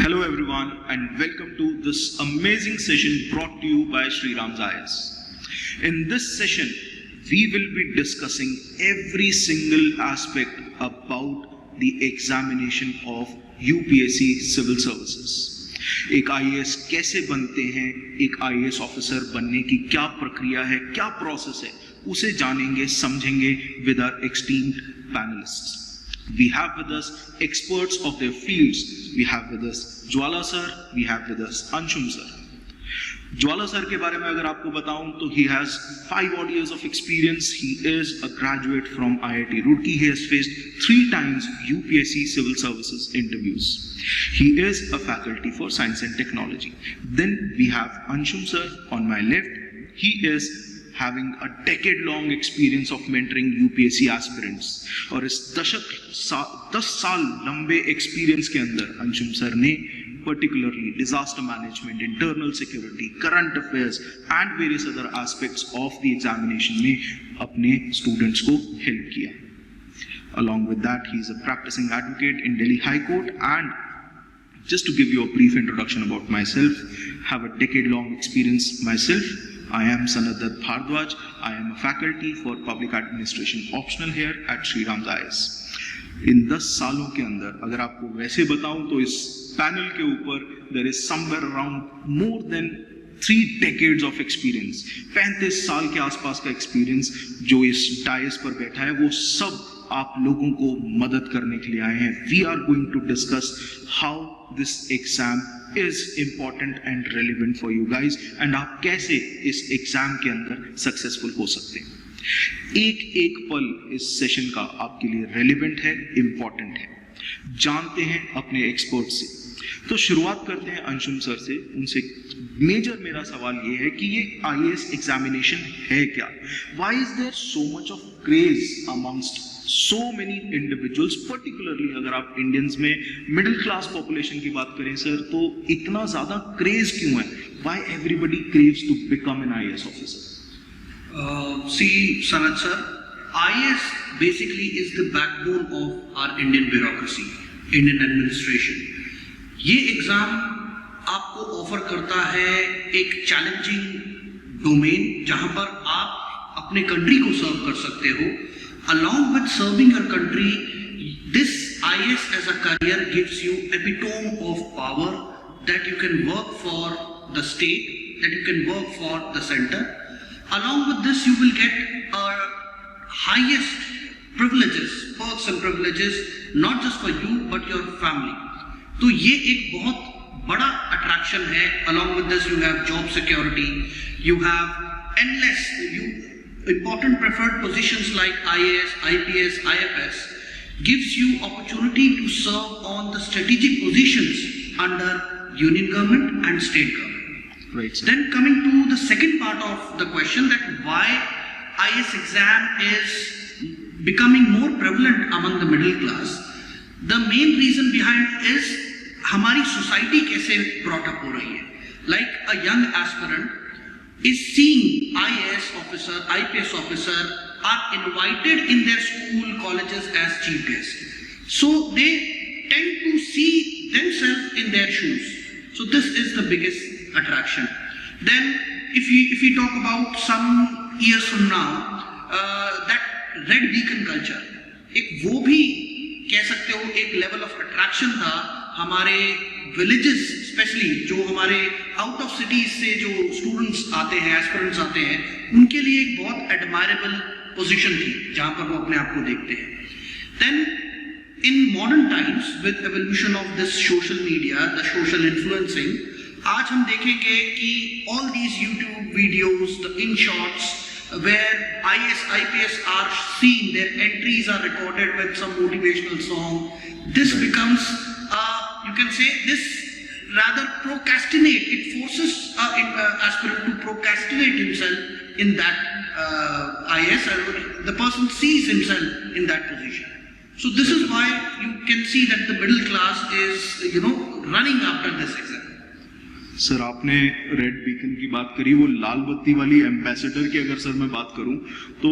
Hello everyone and welcome to this amazing session brought to you by Sri Ram's IS. In this session, we will be discussing every single aspect about the examination of UPSC Civil Services. एक IAS कैसे बनते हैं, एक IAS officer बनने की क्या प्रक्रिया है, क्या प्रोसेस है, उसे जानेंगे, समझेंगे with our esteemed panelists. We have with us experts of their fields. We have with us Jwala sir, we have with us Anshum sir. Jwala sir के बारे में अगर आपको बताऊं तो he has 5 odd years of experience. He is a graduate from IIT Roorkee. He has faced 3 times UPSC Civil Services interviews. He is a faculty for Science and Technology. Then we have Anshum sir on my left. He is having a decade-long experience of mentoring UPSC aspirants. और इस 10 साल लंबे experience के अंदर Anshum sir ने particularly disaster management, internal security, current affairs and various other aspects of the examination में अपने students को help किया. Along with that, he is a practicing advocate in Delhi High Court, and just to give you a brief introduction about myself, have a decade-long experience myself. I am Sanadath Bhardwaj. I am a faculty for Public Administration optional here at Sri Ram's IS. इन 10 सालों के अंदर अगर आपको वैसे बताऊं तो इस panel के ऊपर there is somewhere around more than 3 decades of experience. 35 साल के आसपास का एक्सपीरियंस जो इस डायस पर बैठा है वो सब आप लोगों को मदद करने के लिए आए हैं. We are going to discuss how this exam is important and relevant for you guys and आप कैसे इस एग्जाम के अंदर सक्सेसफुल हो सकते हैं. एक पल इस सेशन का आपके लिए रेलिवेंट है, इंपॉर्टेंट है. जानते हैं अपने एक्सपर्ट से. तो शुरुआत करते हैं अंशुम सर से. उनसे मेजर मेरा सवाल ये है कि ये IAS एग्जामिनेशन है क्या? Why is there so much of craze amongst so many individuals, particularly अगर आप इंडियंस में मिडिल क्लास पॉपुलेशन की बात करें सर, तो इतना ज्यादा क्रेज क्यों है? Why everybody craves to become an IAS officer? See, Sanat sir, IAS basically is the backbone of our Indian bureaucracy, Indian administration. ये एग्जाम आपको ऑफर करता है एक चैलेंजिंग डोमेन जहां पर आप अपने कंट्री को सर्व कर सकते हो. Along with serving your country, this IAS as a career gives you epitome of power that you can work for the state, that you can work for the center. Along with this, you will get highest privileges, perks and privileges, not just for you but your family. तो ये एक बहुत बड़ा attraction है. Along with this, you have job security, you have endless, important preferred positions like IAS, IPS, IFS gives you opportunity to serve on the strategic positions under union government and state government. Right, sir. Then coming to the second part of the question, that why IAS exam is becoming more prevalent among the middle class. The main reason behind is हमारी society कैसे brought up हो रही है. Like a young aspirant is seeing IAS officer, IPS officer are invited in their school, colleges as chief guests. So they tend to see themselves in their shoes. So this is the biggest attraction. Then if we talk about some years from now, that red beacon culture, एक वो भी कह सकते हो एक level of attraction था हमारे villages, specially जो हमारे आउट ऑफ सिटीज से जो स्टूडेंट्स आते हैं, एस्पिरेंट्स आते हैं, उनके लिए एक बहुत एडमायरेबल पोजीशन थी जहां पर वो अपने आप को देखते हैं. Then in modern times with evolution of this social media, the social influencing, आज हम देखेंगे कि all these YouTube videos, the in shorts where IAS, IPS are seen, their entries are recorded with some motivational song. This becomes, you can say, this rather procrastinate. It forces an aspirant to procrastinate himself in that IAS. The person sees himself in that position. So this is why you can see that the middle class is, running after this exam. Sir आपने red beacon की बात करी, वो लाल बत्ती वाली ambassador की अगर sir मैं बात करूं तो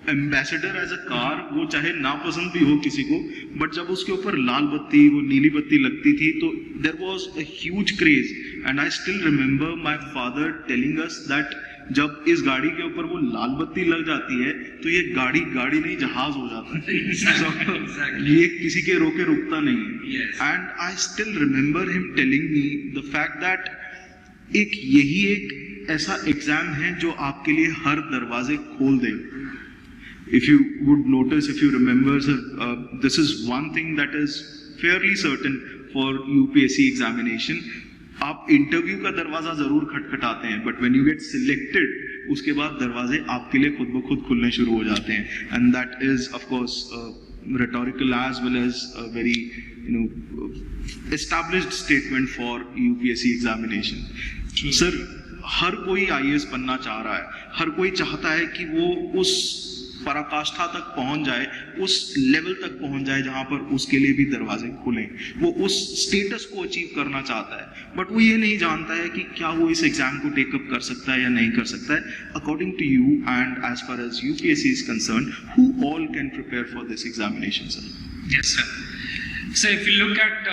एम्बेसडर एज अ कार, वो चाहे नापसंद भी हो किसी को, बट जब उसके ऊपर लाल बत्ती, वो नीली बत्ती लगती थी तो there was a huge craze. And I still remember my father telling us that जब इस गाड़ी के ऊपर वो लाल बत्ती लग जाती है तो ये गाड़ी नहीं जहाज हो जाता है. Exactly. ये किसी के रोके रुकता नहीं है. Yes. And I still remember him telling me the fact that यही एक ऐसा एग्जाम है जो आपके लिए हर दरवाजे खोल दे. If you would notice, if you remember, sir, this is one thing that is fairly certain for UPSC examination. आप इंटरव्यू का दरवाजा जरूर खटखटाते हैं, but when you get selected उसके बाद दरवाजे आपके लिए खुद ब खुद खुलने शुरू हो जाते हैं. And that is of course rhetorical as well as a very established statement for UPSC examination. Sir, हर कोई IAS बनना चाह रहा है, हर कोई चाहता है कि वो उस पराकाष्ठा तक पहुंच जाए, उस लेवल तक पहुंच जाए जहां पर उसके लिए भी दरवाजे खुलें. वो उस स्टेटस को अचीव करना चाहता है, बट वो ये नहीं जानता है कि क्या वो इस एग्जाम को टेकअप कर सकता है या नहीं कर सकता है. According to you and as far as UPSC is concerned, who all can prepare for this examination, sir? Yes, sir. So if you look at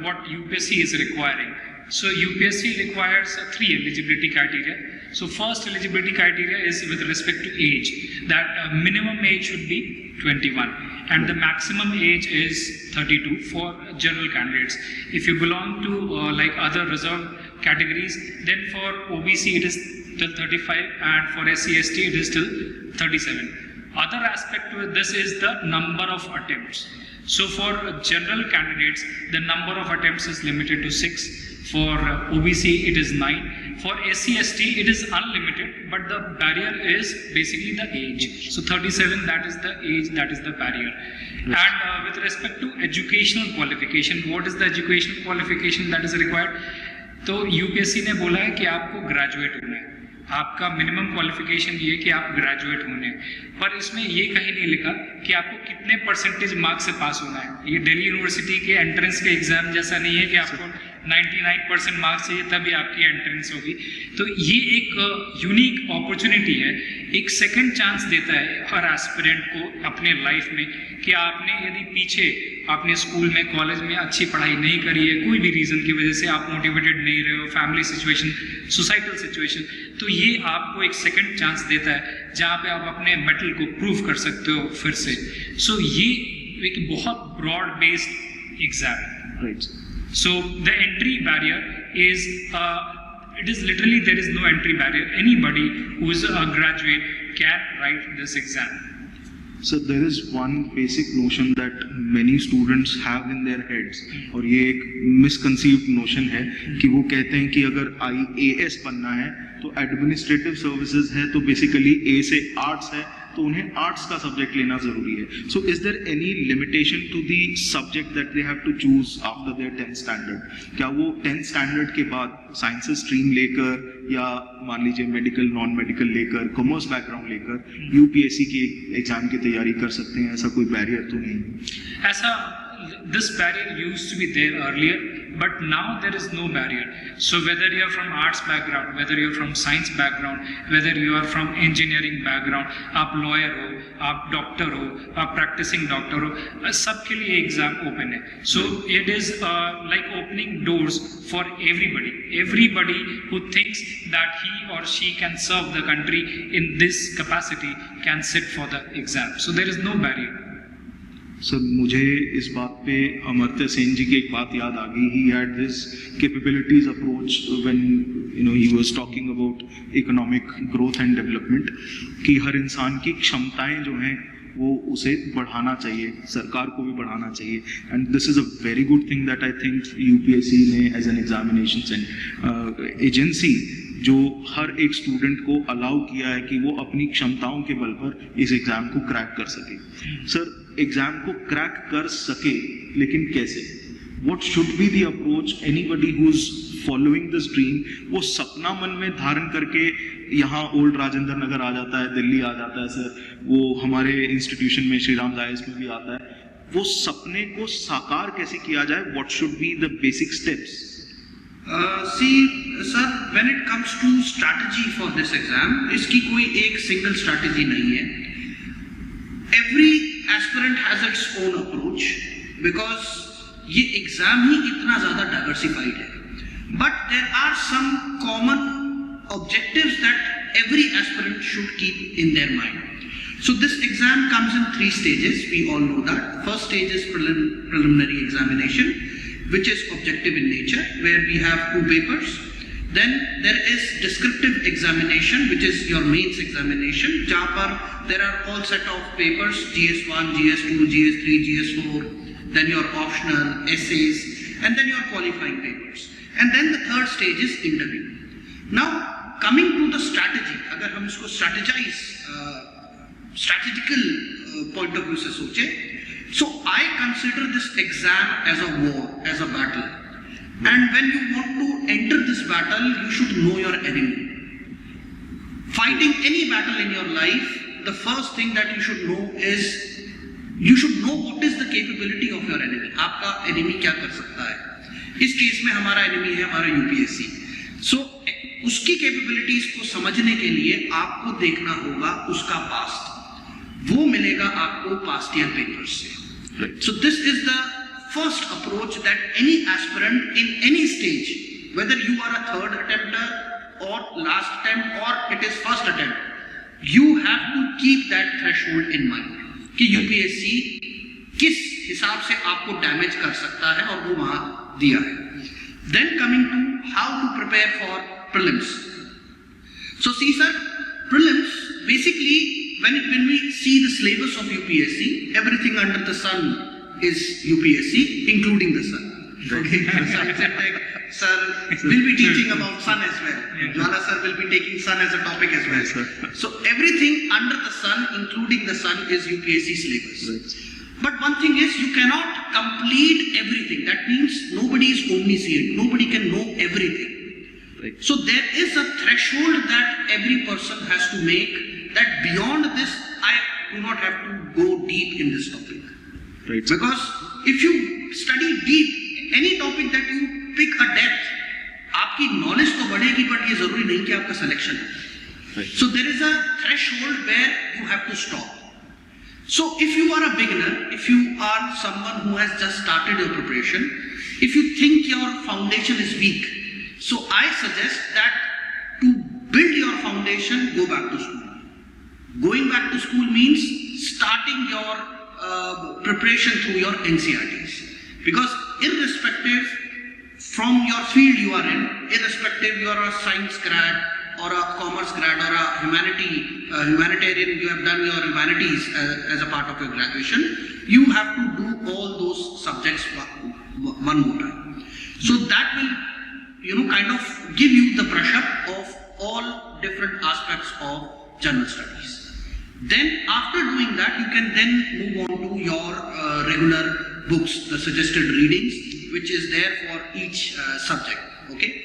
what UPSC is requiring, so UPSC requires 3 eligibility criteria. So first eligibility criteria is with respect to age, that minimum age should be 21 and the maximum age is 32 for general candidates. If you belong to like other reserved categories, then for OBC it is till 35 and for SC ST it is till 37. Other aspect to this is the number of attempts. So for general candidates, the number of attempts is limited to 6. For OBC, it is 9. For SC ST, it is unlimited, but the barrier is basically the age. So 37, that is the age, that is the barrier. Yes. And with respect to educational qualification, what is the educational qualification that is required? तो UPSC ने बोला है कि आपको graduate होना है. आपका minimum qualification ये है कि आप ग्रेजुएट होने हैं, पर इसमें ये कहीं नहीं लिखा कि आपको कितने परसेंटेज मार्क्स से पास होना है. ये दिल्ली यूनिवर्सिटी के एंट्रेंस के एग्जाम जैसा नहीं है कि आपको 99% मार्क्स चाहिए तभी आपकी एंट्रेंस होगी. तो ये एक यूनिक अपॉर्चुनिटी है, एक सेकंड चांस देता है हर एस्पिरेंट को अपने लाइफ में कि आपने यदि पीछे आपने स्कूल में कॉलेज में अच्छी पढ़ाई नहीं करी है, कोई भी रीज़न की वजह से आप मोटिवेटेड नहीं रहे हो, फैमिली सिचुएशन, सोसाइटल सिचुएशन, तो ये आपको एक सेकंड चांस देता है जहाँ पे आप अपने मेटल को प्रूव कर सकते हो फिर से. सो ये एक बहुत ब्रॉड बेस्ड एग्जाम है. Right. So the entry barrier is it is literally there is no entry barrier. Anybody who is a graduate can write this exam. So there is one basic notion that many students have in their heads, और ये एक misconceived notion है कि वो कहते हैं कि अगर IAS बनना है तो एडमिनिस्ट्रेटिव सर्विसेज है, तो बेसिकली A से आर्ट्स है तो उन्हें आर्ट्स का सब्जेक्ट लेना जरूरी है. So is there any limitation to the subject that they have to choose after their 10th standard? क्या वो 10th स्टैंडर्ड के बाद साइंसेस स्ट्रीम लेकर या मान लीजिए मेडिकल नॉन मेडिकल लेकर कॉमर्स बैकग्राउंड लेकर UPSC के एग्जाम की तैयारी कर सकते हैं? ऐसा कोई बैरियर तो नहीं? ऐसा this barrier used to be there earlier, but now there is no barrier. So whether you are from arts background, whether you are from science background, whether you are from engineering background, आप lawyer हो, आप doctor हो, आप practicing doctor हो, सबके लिए exam open है. So it is like opening doors for everybody who thinks that he or she can serve the country in this capacity can sit for the exam. So there is no barrier. Sir मुझे इस बात पे अमर्त्य सेन जी की एक बात याद आ गई. He had this capabilities approach when he was talking about economic growth and development, कि हर इंसान की क्षमताएं जो हैं वो उसे बढ़ाना चाहिए, सरकार को भी बढ़ाना चाहिए. And this is a very good thing that I think UPSC ने एज एन एग्जामिनेशन एजेंसी जो हर एक स्टूडेंट को अलाउ किया है कि वो अपनी क्षमताओं के बल पर इस एग्जाम को क्रैक कर सके. सर एग्जाम को क्रैक कर सके लेकिन कैसे? What should be the approach? Anybody who's following this dream, वो सपना मन में धारण करके यहाँ ओल्ड राजेंद्र नगर आ जाता है, दिल्ली आ जाता है सर, वो हमारे इंस्टीट्यूशन में श्री राम जायस में भी आता है, वो सपने को साकार कैसे किया जाए? What should be the basic steps? See, sir, when it comes to strategy for this exam, इसकी कोई एक single strategy नहीं है. every aspirant has its own approach because ये एग्जाम ही इतना ज़्यादा डाइवर्सिफाइड है. But there are some common objectives that every aspirant should keep in their mind. So this exam comes in 3 stages, we all know that. First stage is preliminary examination, which is objective in nature, where we have 2 papers. Then there is descriptive examination, which is your mains examination, जहाँ पर there are all set of papers, GS1, GS2, GS3, GS4, then your optional, essays, and then your qualifying papers. And then the third stage is interview. Now, coming to the strategy, अगर हम इसको strategical point of view से सोचे, so I consider this exam as a war, as a battle. And when you want to enter this battle, you should know your enemy. Fighting any battle in your life, the first thing that you should know is, you should know what is the capability of your enemy. आपका enemy क्या कर सकता है? इस case में हमारा enemy है हमारा UPSC. So उसकी capabilities को समझने के लिए आपको देखना होगा उसका past. वो मिलेगा आपको past year papers से. Right. So this is the first approach that any aspirant in any stage, whether you are a third attempter or last attempt or it is first attempt, you have to keep that threshold in mind कि UPSC किस हिसाब से आपको damage कर सकता है और वो वहां दिया है. Then coming to how to prepare for prelims. So see sir, prelims basically when we see the syllabus of UPSC, everything under the sun is UPSC, including the sun. Okay, sir will be teaching about sun as well. Jwala sir will be taking sun as a topic as well. Yes, so everything under the sun, including the sun, is UPSC syllabus. Right. But one thing is, you cannot complete everything. That means nobody is omniscient. Nobody can know everything. Right. So there is a threshold that every person has to make, that beyond this, I do not have to go deep in this topic. Right. Because if you study deep, any topic that you pick a depth, आपकी knowledge तो बढ़ेगी, but ये जरूरी नहीं कि आपका selection है. Right. So there is a threshold where you have to stop. So if you are a beginner, if you are someone who has just started your preparation, if you think your foundation is weak, so I suggest that to build your foundation, go back to school. Going back to school means starting your preparation through your NCERTs. Because irrespective from your field you are in, irrespective you are a science grad or a commerce grad or a humanitarian, you have done your humanities as a part of your graduation, you have to do all those subjects one more time. So that will, kind of give you the brush up of all different aspects of general studies. Then after doing that, you can then move on to your regular books, the suggested readings, which is there for each subject. Okay.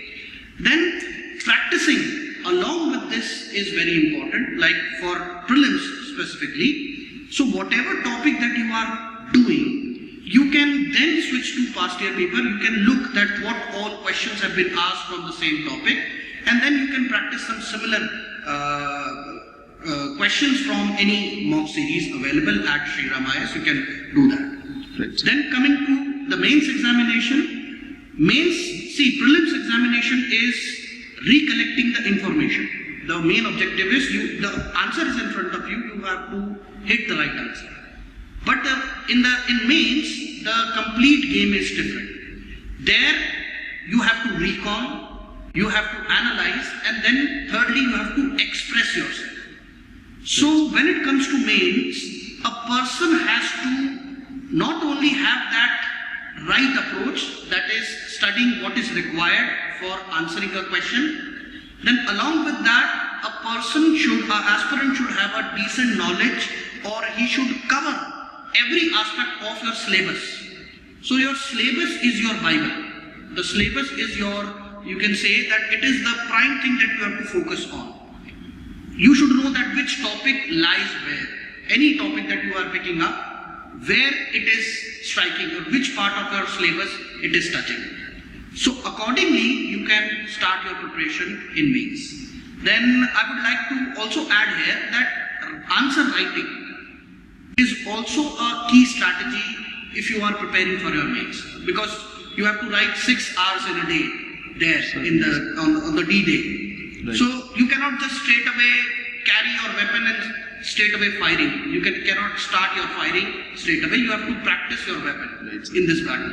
Then practicing along with this is very important, like for prelims specifically. So whatever topic that you are doing, you can then switch to past year paper. You can look at what all questions have been asked from the same topic, and then you can practice some similar questions from any mock series available at Sri Ram IAS. You can do that. Right. Then coming to the mains examination. Prelims examination is recollecting the information. The main objective is the answer is in front of you. You have to hit the right answer. But in mains, the complete game is different. There, you have to recall, you have to analyze, and then thirdly, you have to express yourself. So when it comes to mains, a person has to not only have that right approach, that is studying what is required for answering a question, then along with that, an aspirant should have a decent knowledge, or he should cover every aspect of your syllabus. So your syllabus is your Bible. The syllabus is you can say that it is the prime thing that you have to focus on. You should know that which topic lies where. Any topic that you are picking up, where it is striking, or which part of your syllabus it is touching. So accordingly, you can start your preparation in mains. Then I would like to also add here that answer writing. is also a key strategy if you are preparing for your mains, because you have to write 6 hours in a day there in the on the D-day. Right. So you cannot just straight away carry your weapon and straight away firing. You cannot start your firing straight away. You have to practice your weapon Right. in this battle.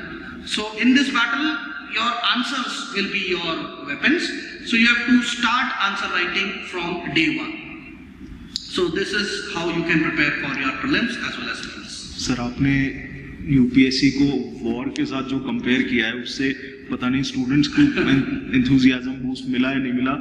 So in this battle, your answers will be your weapons. So you have to start answer writing from day 1. So this is how you can prepare for your prelims as well as mains. Sir आपने UPSC को war के साथ जो compare किया है उससे पता नहीं स्टूडेंट्स को एंथुजियाज्म बूस्ट मिला है नहीं मिला.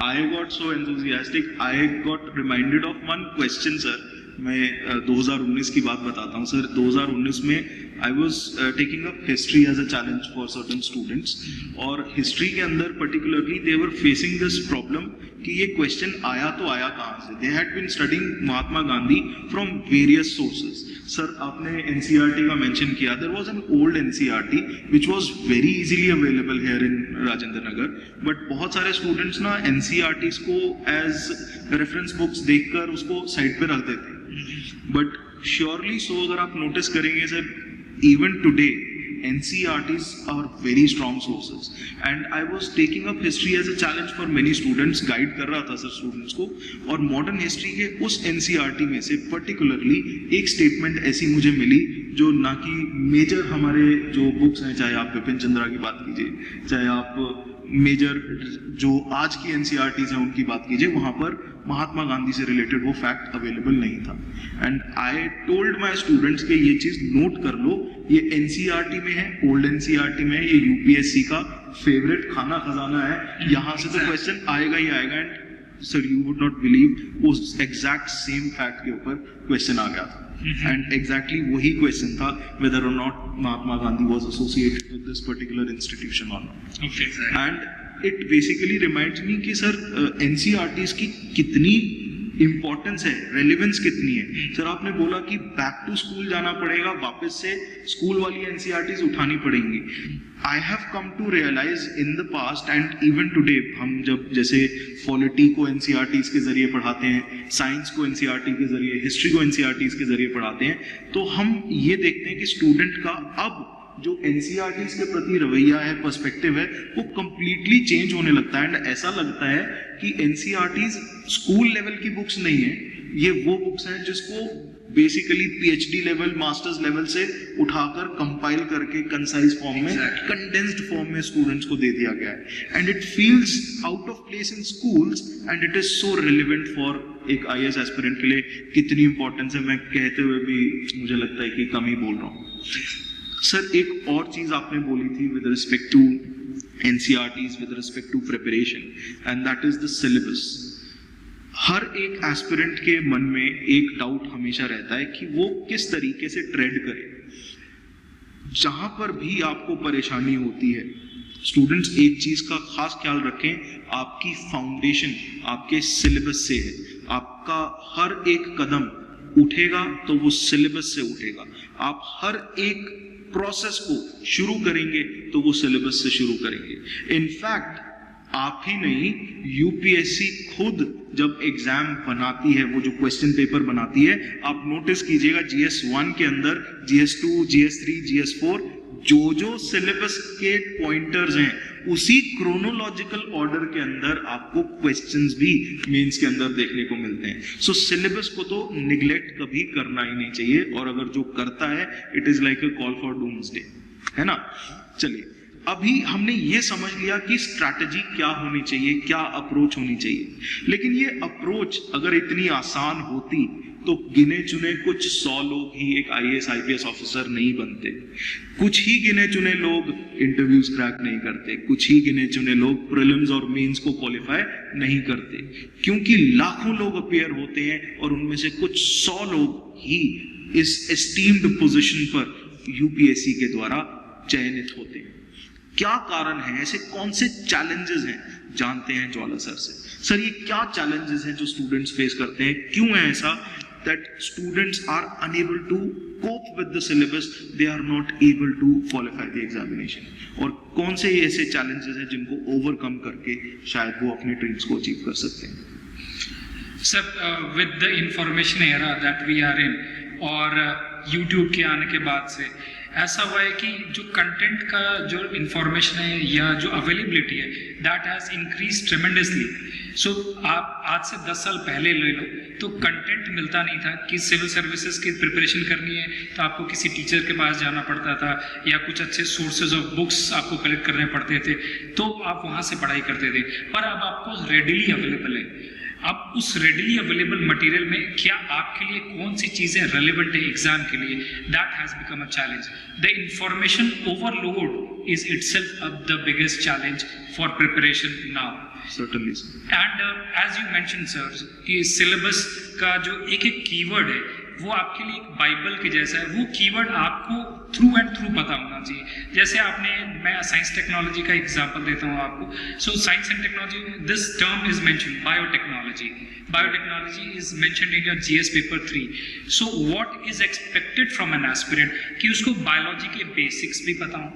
I got so enthusiastic. I got reminded of one question sir. मैं 2019 की बात बताता हूँ सर. 2019 में I was taking up history as a challenge for certain students, और हिस्ट्री के अंदर particularly they were facing this problem कि ये क्वेश्चन आया तो आया कहाँ से. They had been studying Mahatma Gandhi from various sources. Sir आपने एनसीईआरटी का मेंशन किया. There was an old NCERT which was very easily available here in Rajendra Nagar, but बहुत सारे स्टूडेंट्स ना एनसीईआरटीज को एज रेफरेंस बुक्स देखकर उसको साइड पे रख देते हैं. बट श्योरली सो अगर आप नोटिस करेंगे sir, even today NCERTs are very strong sources, and I was taking up history as a challenge for many students, guide कर रहा था सर स्टूडेंट्स को, और मॉडर्न हिस्ट्री के उस NCERT में से पर्टिकुलरली एक स्टेटमेंट ऐसी मुझे मिली जो ना कि मेजर हमारे जो बुक्स हैं, चाहे आप विपिन चंद्रा की बात कीजिए, चाहे आप मेजर जो आज की एनसीईआरटीज हैं उनकी बात कीजिए, वहां पर महात्मा गांधी से रिलेटेड वो फैक्ट अवेलेबल नहीं था. And I told my students कि ये चीज नोट कर लो, ये एनसीईआरटी में है, ओल्ड एनसीईआरटी में है, ये यूपीएससी का फेवरेट खाना खजाना है, यहाँ से तो क्वेश्चन आएगा ही आएगा. And sir you would not believe उस एग्जैक्ट सेम फैक्ट के ऊपर क्वेश्चन आ गया था. एंड एग्जैक्टली वही क्वेश्चन था whether or not Mahatma Gandhi was associated with this particular institution or not. Okay. And it basically reminds me कि sir NCERTs की कितनी इम्पोर्टेंस है, रेलिवेंस कितनी है. सर आपने बोला कि बैक टू स्कूल जाना पड़ेगा, वापस से स्कूल वाली एनसीईआरटीज उठानी पड़ेंगी. I have come to realise in the past and even today, हम जब जैसे पॉलिटी को एनसीईआरटीज के जरिए पढ़ाते हैं, साइंस को एनसीईआरटी के जरिए, हिस्ट्री को एनसीईआरटीज के जरिए पढ़ाते हैं, तो हम ये देखते हैं कि स्टूडेंट का अब जो एनसीईआरटीज के प्रति रवैया है, पर्सपेक्टिव है, वो कंप्लीटली चेंज होने लगता है. एंड ऐसा लगता है कि एनसीईआरटीज स्कूल लेवल की बुक्स नहीं है, ये वो बुक्स हैं जिसको basically PhD level, masters level से उठाकर कंपाइल करके कंसाइज फॉर्म में, कंडेंस्ड फॉर्म में स्टूडेंट्स को दे दिया गया है. And it feels out of place in schools and it is so relevant for एक आईएएस एस्पिरेंट के लिए. कितनी इंपॉर्टेंस है, मैं कहते हुए भी मुझे लगता है कि कम ही बोल रहा हूँ. सर एक और चीज आपने बोली थी with respect to NCERTs, with respect to preparation, and that is the syllabus. हर एक एस्पिरेंट के मन में एक डाउट हमेशा रहता है कि वो किस तरीके से ट्रेड करे. जहां पर भी आपको परेशानी होती है, स्टूडेंट्स एक चीज का खास ख्याल रखें, आपकी फाउंडेशन आपके सिलेबस से है. आपका हर एक कदम उठेगा तो वो सिलेबस से उठेगा. आप हर एक प्रोसेस को शुरू करेंगे तो वो सिलेबस से शुरू करेंगे. इनफैक्ट आप ही नहीं, यूपीएससी खुद जब एग्जाम बनाती है, वो जो क्वेश्चन पेपर बनाती है, आप नोटिस कीजिएगा GS1 के अंदर GS2, GS3, GS4 जो सिलेबस के पॉइंटर्स हैं, उसी क्रोनोलॉजिकल ऑर्डर के अंदर आपको क्वेश्चंस भी मेंस के अंदर देखने को मिलते हैं. सो सिलेबस को तो निग्लेक्ट कभी करना ही नहीं चाहिए, और अगर जो करता है it is like a call for doomsday, है ना. चलिए, अभी हमने ये समझ लिया कि स्ट्रैटेजी क्या होनी चाहिए, क्या अप्रोच होनी चाहिए. लेकिन ये अप्रोच अगर इतनी आसान होती तो गिने चुने कुछ 100 लोग ही एक आईएएस आईपीएस ऑफिसर नहीं बनते. कुछ ही गिने चुने लोग इंटरव्यूज क्रैक नहीं करते, कुछ ही गिने चुने लोग प्रीलिम्स और मेंस को क्वालिफाई नहीं करते, क्योंकि लाखों लोग अपीयर होते हैं और उनमें से कुछ 100 लोग ही इस एस्टीम्ड पोजीशन पर यूपीएससी के द्वारा चयनित होते हैं. क्या कारण है, ऐसे कौन से चैलेंजेस हैं, जानते हैं ज्वाला सर से. सर ये क्या चैलेंजेस हैं जो स्टूडेंट्स फेस करते हैं, क्यों है ऐसा that students are unable to cope with the syllabus, they are not able to qualify the examination, और कौन से ऐसे challenges हैं जिनको overcome करके शायद वो अपने dreams को achieve कर सकते हैं. Sir, with the information era that we are in, और यूट्यूब के आने के बाद से ऐसा हुआ है कि जो कंटेंट का जो इंफॉर्मेशन है या जो अवेलेबिलिटी है दैट हैज़ इंक्रीज ट्रेमेंडसली। सो आप आज से 10 साल पहले ले लो तो कंटेंट मिलता नहीं था कि सिविल सर्विसेज की प्रिपरेशन करनी है तो आपको किसी टीचर के पास जाना पड़ता था या कुछ अच्छे सोर्सेज ऑफ बुक्स आपको कलेक्ट करने पड़ते थे तो आप वहाँ से पढ़ाई करते थे। पर अब आपको रेडिली अवेलेबल है। अब उस रेडिली अवेलेबल मटेरियल में क्या आपके लिए कौन सी चीज़ें रेलेवेंट है एग्जाम के लिए, that has become a challenge. The information overload is itself the biggest challenge for preparation now. Certainly, sir. And as you mention sir कि सिलेबस का जो एक एक कीवर्ड है वो आपके लिए एक बाइबल के जैसा है। वो कीवर्ड आपको थ्रू एंड थ्रू पता होना चाहिए। जैसे आपने, मैं साइंस टेक्नोलॉजी का एग्जांपल देता हूँ आपको। So science and technology, this term is mention biotechnology. Biotechnology is mentioned in your GS paper 3। So what is expected from an aspirant कि उसको बायोलॉजी के बेसिक्स भी पता हो,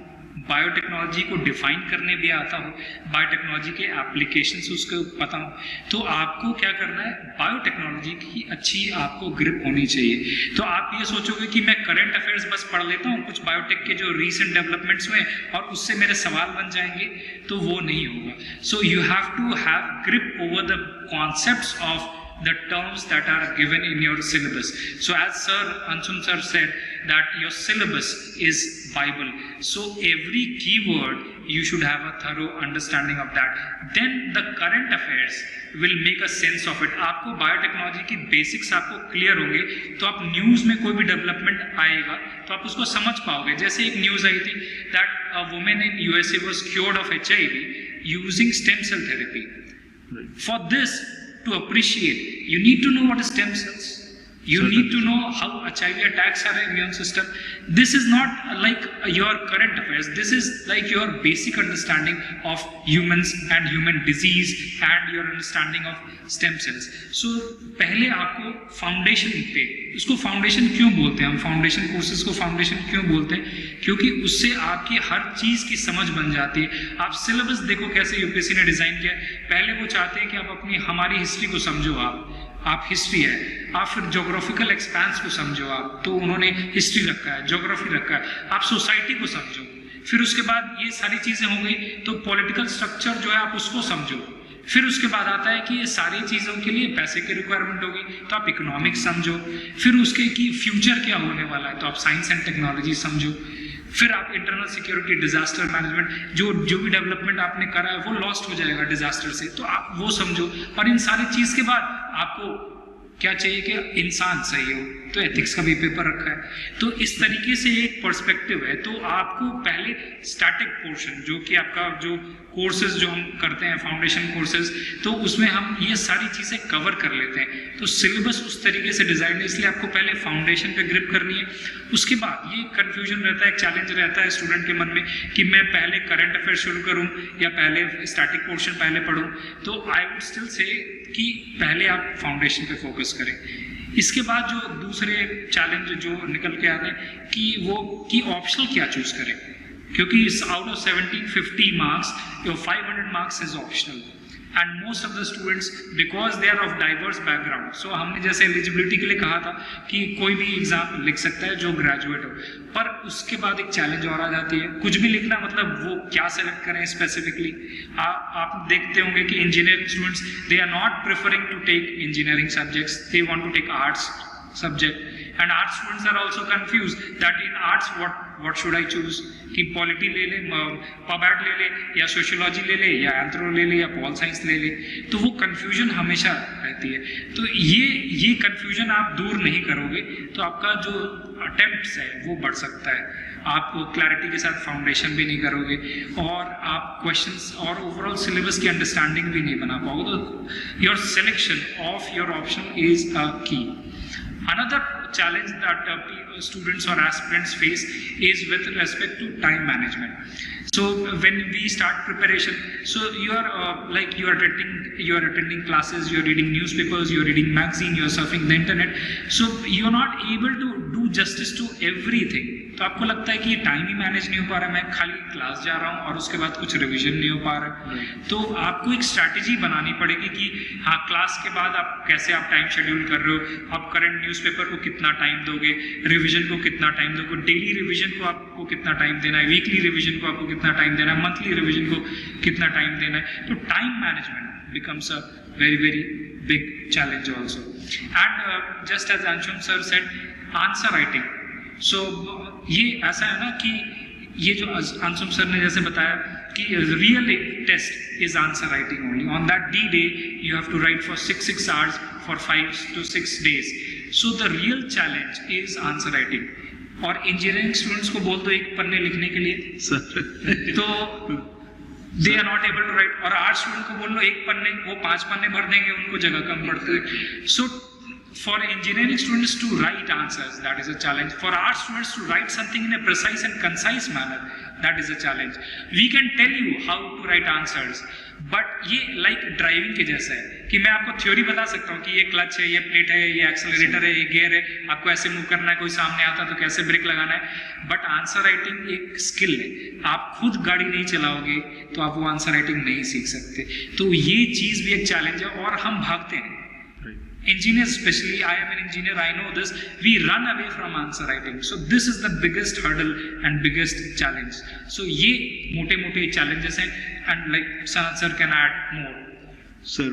बायोटेक्नोलॉजी को डिफाइन करने भी आता हो, बायोटेक्नोलॉजी के एप्लीकेशंस उसको पता हो। तो आपको क्या करना है, बायोटेक्नोलॉजी की अच्छी आपको ग्रिप होनी चाहिए। तो आप ये सोचोगे कि मैं करंट अफेयर्स बस पढ़ लेता हूँ, कुछ बायोटेक के जो रीसेंट डेवलपमेंट्स हुए और उससे मेरे सवाल बन जाएंगे, तो वो नहीं होगा। So you have to have grip over the concepts of the terms that are given in your syllabus. So as Sir Anshul sir said that your syllabus is Bible. So every keyword you should have a thorough understanding of that. Then the current affairs will make a sense of it. आपको biotechnology की basics आपको clear होंगे तो आप news में कोई भी development आएगा तो आप उसको समझ पाओगे। जैसे एक न्यूज़ आई थी that a woman in USA was cured of HIV using stem cell therapy. For this to appreciate, you need to know what is stem cells. You need to know how HIV attacks our immune system. This is not like your current affairs. This is like your basic understanding of humans and human disease and your understanding of stem cells. So पहले आपको foundation पे, उसको foundation क्यों बोलते हैं हम, foundation courses को foundation क्यों बोलते हैं, क्योंकि उससे आपकी हर चीज़ की समझ बन जाती है। आप सिलेबस देखो कैसे यूपीएससी ने डिज़ाइन किया है। पहले वो चाहते हैं कि आप अपनी हमारी हिस्ट्री को समझो, आप हिस्ट्री है, आप फिर जोग्राफिकल एक्सपेंस को समझो, आप तो उन्होंने हिस्ट्री रखा है, जोग्राफी रखा है, आप सोसाइटी को समझो, फिर उसके बाद ये सारी चीज़ें हो गई तो पॉलिटिकल स्ट्रक्चर जो है आप उसको समझो, फिर उसके बाद आता है कि ये सारी चीज़ों के लिए पैसे की रिक्वायरमेंट होगी तो आप इकोनॉमिक्स समझो, फिर उसके कि फ्यूचर क्या होने वाला है तो आप साइंस एंड टेक्नोलॉजी समझो, फिर आप इंटरनल सिक्योरिटी, डिजास्टर मैनेजमेंट, जो भी डेवलपमेंट आपने करा है वो लॉस्ट हो जाएगा डिजास्टर से, तो आप वो समझो। और इन सारी चीज़ के बाद आपको क्या चाहिए कि इंसान सही हो, तो एथिक्स का भी पेपर रखा है। तो इस तरीके से एक पर्सपेक्टिव है। तो आपको पहले स्टैटिक पोर्शन जो कि आपका जो कोर्सेज जो हम करते हैं फाउंडेशन कोर्सेज, तो उसमें हम ये सारी चीज़ें कवर कर लेते हैं। तो सिलेबस उस तरीके से डिज़ाइन है, इसलिए आपको पहले फाउंडेशन पे ग्रिप करनी है। उसके बाद ये कन्फ्यूजन रहता है, एक चैलेंज रहता है स्टूडेंट के मन में कि मैं पहले करंट अफेयर शुरू करूँ या पहले स्टैटिक पोर्शन पहले पढ़ूँ। तो आई वुड स्टिल से कि पहले आप फाउंडेशन पे फोकस करें। इसके बाद जो दूसरे चैलेंज जो निकल के आते हैं कि ऑप्शनल क्या चूज करें, क्योंकि out of 1750 marks your 500 marks is optional and most of the students because they are of diverse background. So हमने जैसे एलिजिबिलिटी के लिए कहा था कि कोई भी एग्जाम लिख सकता है जो ग्रेजुएट हो, पर उसके बाद एक चैलेंज और आ जाती है, कुछ भी लिखना मतलब वो क्या सेलेक्ट करें स्पेसिफिकली। आप देखते होंगे कि engineering students they are not preferring to take engineering subjects, they want to take arts subject, and art students are also confused that in arts what should I choose, कि polity ले ले, पबैट ले ले, या सोशियोलॉजी ले ले, या anthro ले ले, या पॉल साइंस ले ले। तो वो कंफ्यूजन हमेशा रहती है। तो ये कंफ्यूजन आप दूर नहीं करोगे तो आपका जो अटेम्प्ट्स है वो बढ़ सकता है। आप क्लैरिटी के साथ फाउंडेशन भी नहीं करोगे और आप क्वेश्चंस और ओवरऑल सिलेबस की अंडरस्टैंडिंग भी नहीं बना पाओगे। तो your selection of your option is a की। Another challenge that students or aspirants face is with respect to time management. So when we start preparation, so you are attending classes, you are reading newspapers, you are reading magazine, you are surfing the internet. So you are not able to do justice to everything. तो आपको लगता है कि ये time ही manage नहीं हो पा रहा है, मैं खाली क्लास जा रहा हूँ और उसके बाद कुछ रिवीजन नहीं हो पा रहा है, तो आपको एक स्ट्रैटेजी बनानी पड़ेगी कि हाँ क्लास के बाद आप कैसे आप टाइम शेड्यूल कर रहे हो, आप करंट न्यूज़पेपर को कितना टाइम दोगे, रिवीजन को कितना टाइम दोगे, डेली रिवीजन को आपको कितना टाइम देना है, वीकली रिवीजन को आपको कितना टाइम देना है, मंथली रिवीजन को कितना टाइम देना है. तो time management becomes a very big challenge also. And just as Anshum sir said, answer writing. So ये ऐसा है ना कि ये जो अंशुम सर ने जैसे बताया कि real test is answer writing only. On that D-Day you have to write for 6 hours for 5 to 6 days. So the real challenge is answer writing. और इंजीनियरिंग स्टूडेंट्स को बोल दो एक पन्ने लिखने के लिए सर तो they are not able to write, और आर्ट स्टूडेंट को बोल लो एक पन्ने, वो 5 पन्ने भर देंगे, उनको जगह कम पड़ती है. सो for engineering students to write answers, that is a challenge. For art students to write something in a precise and concise manner, that is a challenge. We can tell you how to write answers, but ये like driving के जैसा है कि मैं आपको theory बता सकता हूँ कि ये क्लच है, ये प्लेट है, ये एक्सेलरेटर है, ये गियर है, आपको ऐसे मूव करना है, कोई सामने आता तो कैसे ब्रेक लगाना है. बट आंसर राइटिंग एक स्किल है, आप खुद गाड़ी नहीं चलाओगे तो आप वो आंसर राइटिंग नहीं सीख सकते. तो ये चीज़ भी एक चैलेंज है और हम भागते हैं. Engineers especially, I am an engineer, I know this, we run away from answer writing. So this is the biggest hurdle and biggest challenge. So ये मोटे challenges हैं, and like Sanat sir can add more. Sir,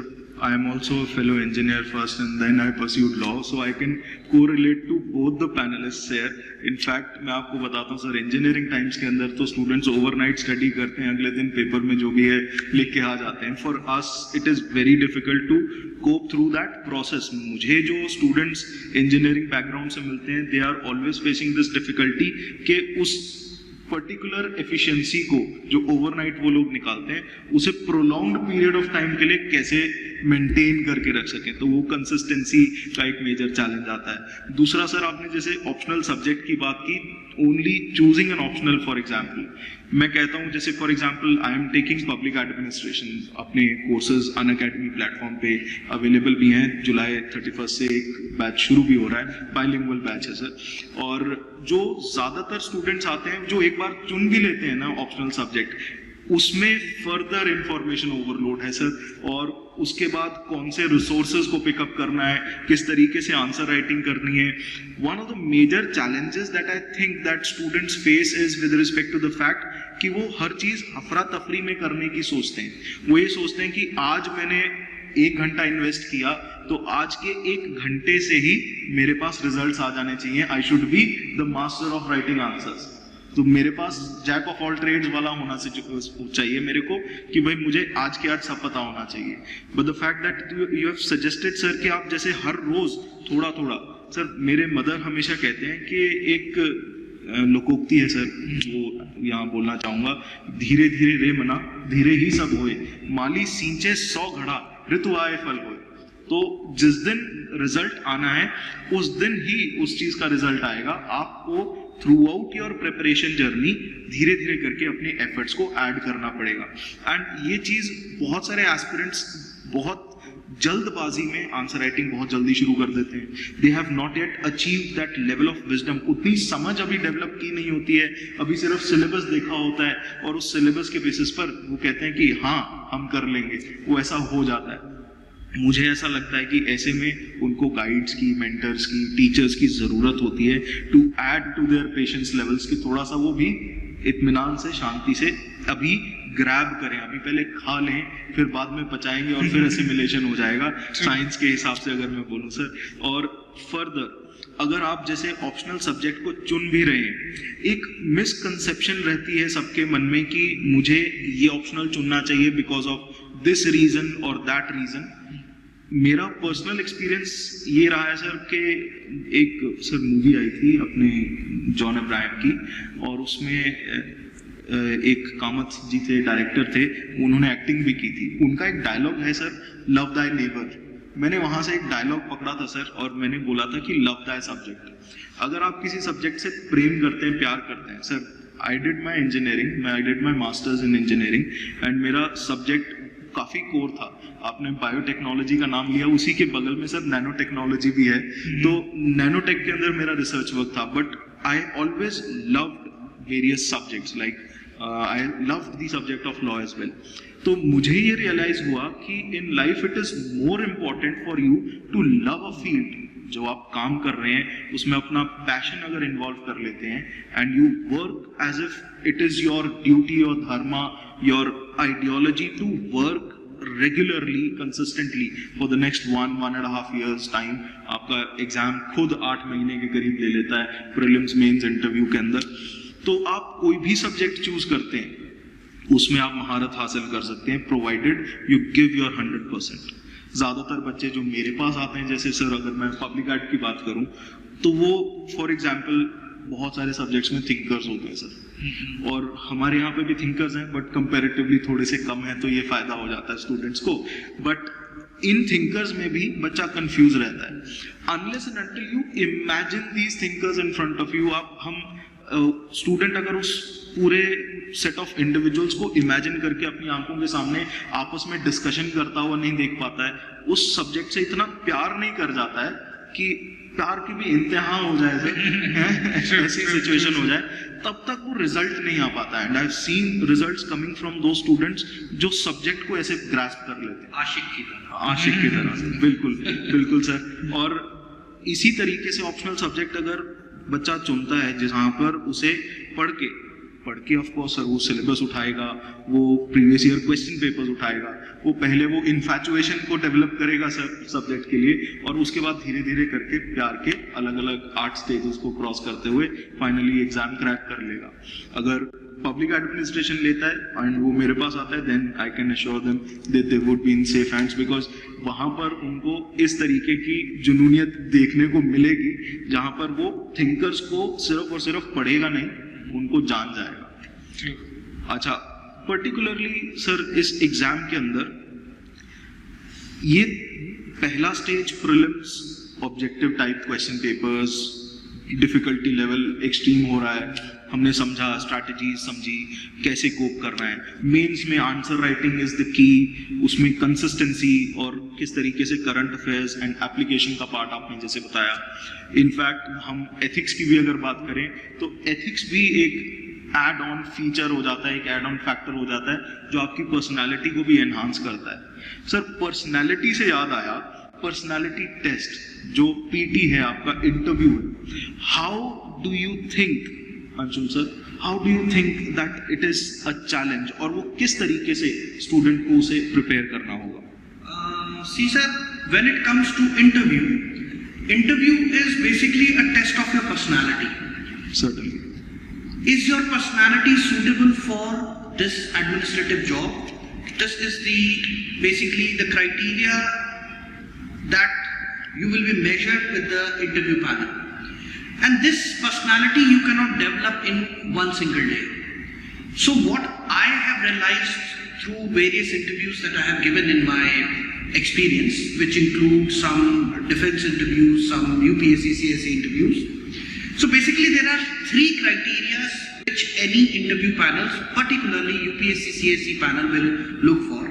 I am also a fellow engineer first and then I pursued law, so I can correlate to both the panelists here. In fact, मैं आपको बताता हूँ sir, engineering times के अंदर तो students overnight study करते हैं, अगले दिन पेपर में जो भी है लिख के आ जाते हैं. For us it is very difficult to cope through that process. मुझे जो स्टूडेंट्स इंजीनियरिंग बैकग्राउंड से मिलते हैं, they are always facing this difficulty कि उस पर्टिकुलर एफिशिएंसी को जो ओवरनाइट वो लोग निकालते हैं, उसे प्रोलॉन्ग्ड पीरियड ऑफ टाइम के लिए कैसे मेंटेन करके रख सकें. तो वो कंसिस्टेंसी का एक मेजर चैलेंज आता है. दूसरा सर, आपने जैसे ऑप्शनल सब्जेक्ट की बात की, only choosing an optional. For example मैं कहता हूँ, जैसे for example I am taking public administration, अपने कोर्सेज अनअकैडमी प्लेटफॉर्म पे अवेलेबल भी हैं. जुलाई 31 से एक बैच शुरू भी हो रहा है, बाइलिंगुअल बैच है सर. और जो ज़्यादातर स्टूडेंट्स आते हैं जो एक बार चुन भी लेते हैं ना ऑप्शनल सब्जेक्ट, उसमें फर्दर इंफॉर्मेशन ओवरलोड है सर. और उसके बाद कौन से रिसोर्सेज को पिकअप करना है, किस तरीके से आंसर राइटिंग करनी है. One of the major challenges that I think that students face is with respect to the fact कि वो हर चीज अफरा तफरी में करने की सोचते हैं. वो ये सोचते हैं कि आज मैंने 1 घंटा इन्वेस्ट किया तो आज के 1 घंटे से ही मेरे पास रिजल्ट्स आ जाने चाहिए. I should be the master of writing answers. तो मेरे पास जैक ऑफ ऑल ट्रेड्स वाला होना चाहिए मेरे को, कि भाई मुझे आज के आज सब पता होना चाहिए. But the fact that you have suggested sir कि आप जैसे हर रोज थोड़ा थोड़ा. सर मेरे मदर हमेशा कहते हैं कि एक लोकोक्ति है सर, वो यहाँ बोलना चाहूंगा, धीरे धीरे रे मना धीरे ही सब होए, माली सींचे 100 घड़ा ऋतु आए फल होए. तो जिस दिन रिजल्ट आना है उस दिन ही उस चीज का रिजल्ट आएगा. आपको through out your preparation journey धीरे धीरे करके अपने एफर्ट्स को ऐड करना पड़ेगा. एंड ये चीज बहुत सारे एस्पिरेंट्स बहुत जल्दबाजी में आंसर राइटिंग बहुत जल्दी शुरू कर देते हैं. दे have not yet achieve that level of wisdom. उतनी समझ अभी डेवलप की नहीं होती है, अभी सिर्फ सिलेबस देखा होता है और उस सिलेबस के बेसिस पर वो कहते हैं कि हाँ हम कर लेंगे, वो ऐसा हो जाता है. मुझे ऐसा लगता है कि ऐसे में उनको गाइड्स की, मेंटर्स की, टीचर्स की ज़रूरत होती है to add to their patience levels, कि थोड़ा सा वो भी इत्मीनान से, शांति से अभी ग्रैब करें. अभी पहले खा लें, फिर बाद में पचाएंगे और फिर एसिमिलेशन हो जाएगा, साइंस के हिसाब से अगर मैं बोलूँ सर. और फर्दर अगर आप जैसे ऑप्शनल सब्जेक्ट को चुन भी रहे हैं, एक मिसकंसेप्शन रहती है सबके मन में कि मुझे ये ऑप्शनल चुनना चाहिए बिकॉज ऑफ दिस रीजन और दैट रीजन. मेरा पर्सनल एक्सपीरियंस ये रहा है सर कि एक सर मूवी आई थी अपने जॉन अब्राहम की, और उसमें एक कामत जी थे, डायरेक्टर थे, उन्होंने एक्टिंग भी की थी. उनका एक डायलॉग है सर, लव दाई नेबर. मैंने वहां से एक डायलॉग पकड़ा था सर और मैंने बोला था कि लव दाई सब्जेक्ट. अगर आप किसी सब्जेक्ट से प्रेम करते हैं, प्यार करते हैं sir, I did my engineering, I did my masters in engineering and मेरा सब्जेक्ट काफी कोर था. आपने बायोटेक्नोलॉजी का नाम लिया, उसी के बगल में सर नैनो टेक्नोलॉजी भी है, तो नैनो टेक के अंदर मेरा रिसर्च वर्क था. But I always loved various subjects, like I loved the subject of law as well. तो मुझे ये रियलाइज हुआ कि in life it is more important for you to love a field जो आप काम कर रहे हैं उसमें अपना पैशन अगर इन्वॉल्व कर लेते हैं and you work as if it is your duty और dharma your ideology to work regularly consistently for the next 1.5 years time. आपका एग्जाम खुद 8 महीने के करीब ले लेता है प्रीलिम्स मेंस इंटरव्यू के अंदर. तो आप कोई भी सब्जेक्ट चूज करते हैं उसमें आप महारत हासिल कर सकते हैं प्रोवाइडेड यू गिव योर 100%. ज्यादातर बच्चे जो मेरे पास आते हैं, जैसे सर अगर मैं पब्लिक एड की बात करूं तो वो फॉर एग्जांपल बहुत सारे सब्जेक्ट्स में थिंकर्स होते हैं सर, और हमारे यहाँ पे भी थिंकर्स हैं बट कंपैरेटिवली थोड़े से कम हैं, तो ये फायदा हो जाता है स्टूडेंट्स को. बट इन थिंकर्स में भी बच्चा कंफ्यूज रहता है unless and until you imagine these thinkers in front of you. आप हम स्टूडेंट अगर उस पूरे सेट ऑफ इंडिविजुअल्स को इमेजिन करके अपनी आंखों के सामने आपस में डिस्कशन करता हुआ नहीं देख पाता है, उस सब्जेक्ट से इतना प्यार नहीं कर जाता है कि प्यार की भी इंतहा हो जाए सर ऐसी सिचुएशन हो जाए, तब तक वो रिजल्ट नहीं आ पाता है. And I have seen results coming from दो स्टूडेंट्स जो सब्जेक्ट को ऐसे ग्रास्प कर लेते हैं आशिक की तरह से. बिल्कुल बिल्कुल सर. और इसी तरीके से ऑप्शनल सब्जेक्ट अगर बच्चा चुनता है जहाँ पर उसे पढ़ के ऑफ कोर्स सर वो सिलेबस उठाएगा, वो प्रीवियस ईयर क्वेश्चन पेपर्स उठाएगा, वो पहले वो इन्फैचुएशन को डेवलप करेगा सर सब्जेक्ट के लिए, और उसके बाद धीरे धीरे करके प्यार के अलग अलग 8 स्टेजेस को क्रॉस करते हुए फाइनली एग्जाम क्रैक कर लेगा. अगर पब्लिक एडमिनिस्ट्रेशन लेता है एंड वो मेरे पास आता है then I can assure them that they would be in safe hands, because वहां पर उनको इस तरीके की जुनूनियत देखने को मिलेगी जहां पर वो थिंकर्स को सिर्फ और सिर्फ पढ़ेगा नहीं, उनको जान जाएगा. अच्छा, पर्टिकुलरली सर इस एग्जाम के अंदर ये पहला stage prelims objective type question papers difficulty level extreme हो रहा है, हमने समझा स्ट्रैटेजी समझी कैसे कोप करना है. मेंस में answer writing is the key, उसमें कंसिस्टेंसी और किस तरीके से करंट अफेयर्स एंड एप्लीकेशन का पार्ट आपने जैसे बताया. इनफैक्ट हम एथिक्स की भी अगर बात करें तो एथिक्स भी एक एड ऑन फीचर हो जाता है, एक एड ऑन फैक्टर हो जाता है जो आपकी पर्सनालिटी को भी एनहांस करता है. सर पर्सनालिटी से याद आया, पर्सनालिटी टेस्ट जो पीटी है आपका इंटरव्यू है, how do you think Anshul sir, how do you think that it is a challenge, और वो किस तरीके से स्टूडेंट को उसे प्रिपेयर करना होगा? See sir, when it comes to interview is basically a test of your personality. Certainly. Is your personality suitable for this administrative job? This is basically the criteria that you will be measured with the interview panel. And this personality you cannot develop in one single day. So what I have realized through various interviews that I have given in my experience, which include some defense interviews, some UPSC CSE interviews. So basically there are 3 criteria which any interview panels, particularly UPSC CSE panel, will look for.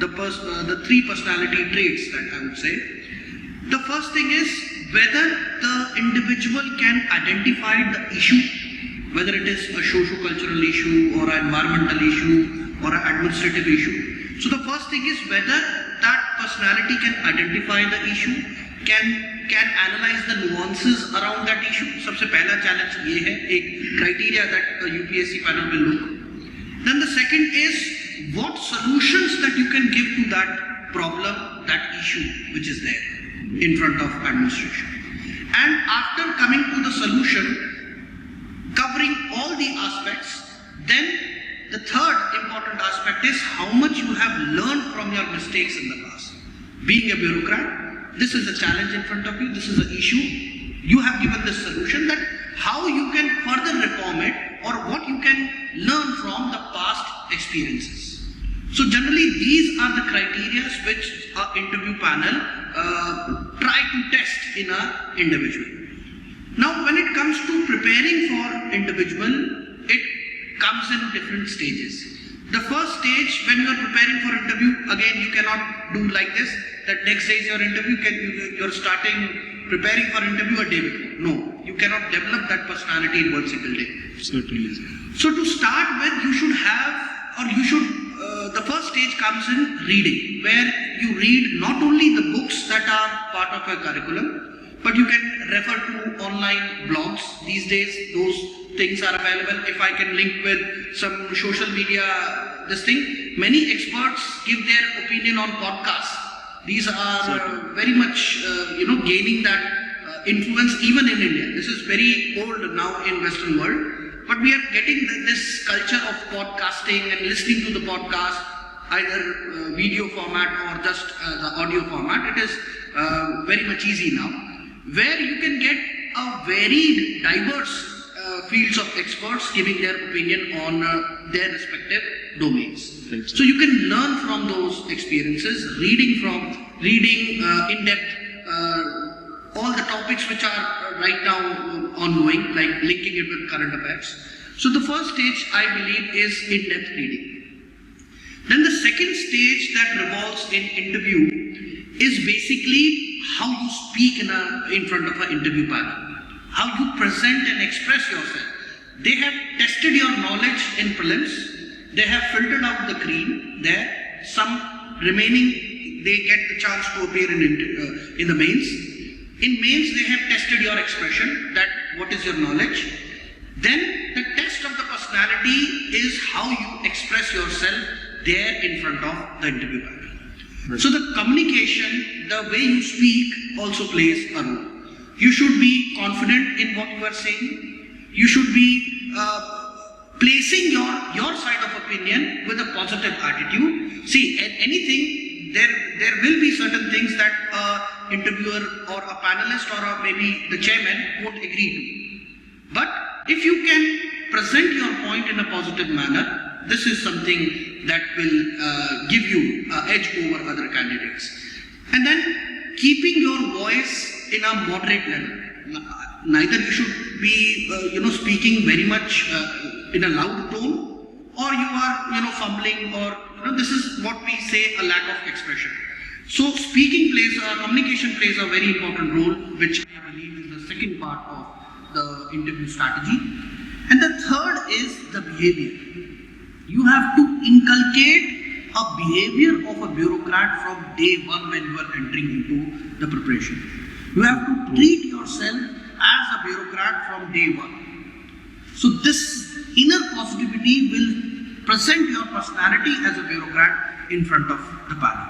The 3 personality traits that I would say. The first thing is whether the individual can identify the issue, whether it is a socio-cultural issue or an environmental issue or an administrative issue. So the first thing is whether that personality can identify the issue, can analyze the nuances around that issue. सबसे पहला challenge ये है, एक criteria that a UPSC panel will look. Then the second is what solutions that you can give to that problem, that issue which is there in front of administration. And after coming to the solution, covering all the aspects, then the third important aspect is how much you have learned from your mistakes in the past. Being a bureaucrat, this is a challenge in front of you, this is an issue. You have given this solution, that how you can further reform it or what you can learn from the past experiences. So generally these are the criteria which our interview panel try to test in an individual. Now when it comes to preparing for individual, it comes in different stages. The first stage, when you are preparing for interview, again you cannot do like this, that next day is your interview, you're starting preparing for interview a day before. No, You cannot develop that personality in one single day. Certainly, sir. So to start with, you should have, or you should, the first stage comes in reading, where you read not only the books that are part of your curriculum, but you can refer to online blogs. These days, those things are available. If I can link with some social media, this thing, many experts give their opinion on podcasts. These are very much, gaining that influence even in India. This is very old now in Western world, but we are getting this culture of podcasting and listening to the podcast, either video format or just the audio format. It is very much easy now, where you can get a varied, diverse fields of experts giving their opinion on their respective domains. Right. So you can learn from those experiences, reading in depth all the topics which are right now ongoing, like linking it with current affairs. So the first stage, I believe, is in-depth reading. Then the second stage that revolves in interview is basically how you speak in front of an interview panel, how you present and express yourself. They have tested your knowledge in prelims, they have filtered out the cream there, some remaining, they get the chance to appear in the mains. In mains, they have tested your expression, that what is your knowledge. Then the test of the personality is how you express yourself there in front of the interview panel. Right. So the communication, the way you speak also plays a role. You should be confident in what you are saying. You should be placing your side of opinion with a positive attitude. See, anything, there will be certain things that interviewer or a panelist or maybe the chairman won't agree to. But if you can present your point in a positive manner, this is something that will give you an edge over other candidates. And then keeping your voice in a moderate level. Neither you should be speaking very much in a loud tone, or you are fumbling, or this is what we say, a lack of expression. So communication plays a very important role, which I believe is the second part of the interview strategy. And the third is the behavior. You have to inculcate a behavior of a bureaucrat from day one when you are entering into the preparation. You have to treat yourself as a bureaucrat from day one. So this inner positivity will present your personality as a bureaucrat in front of the panel.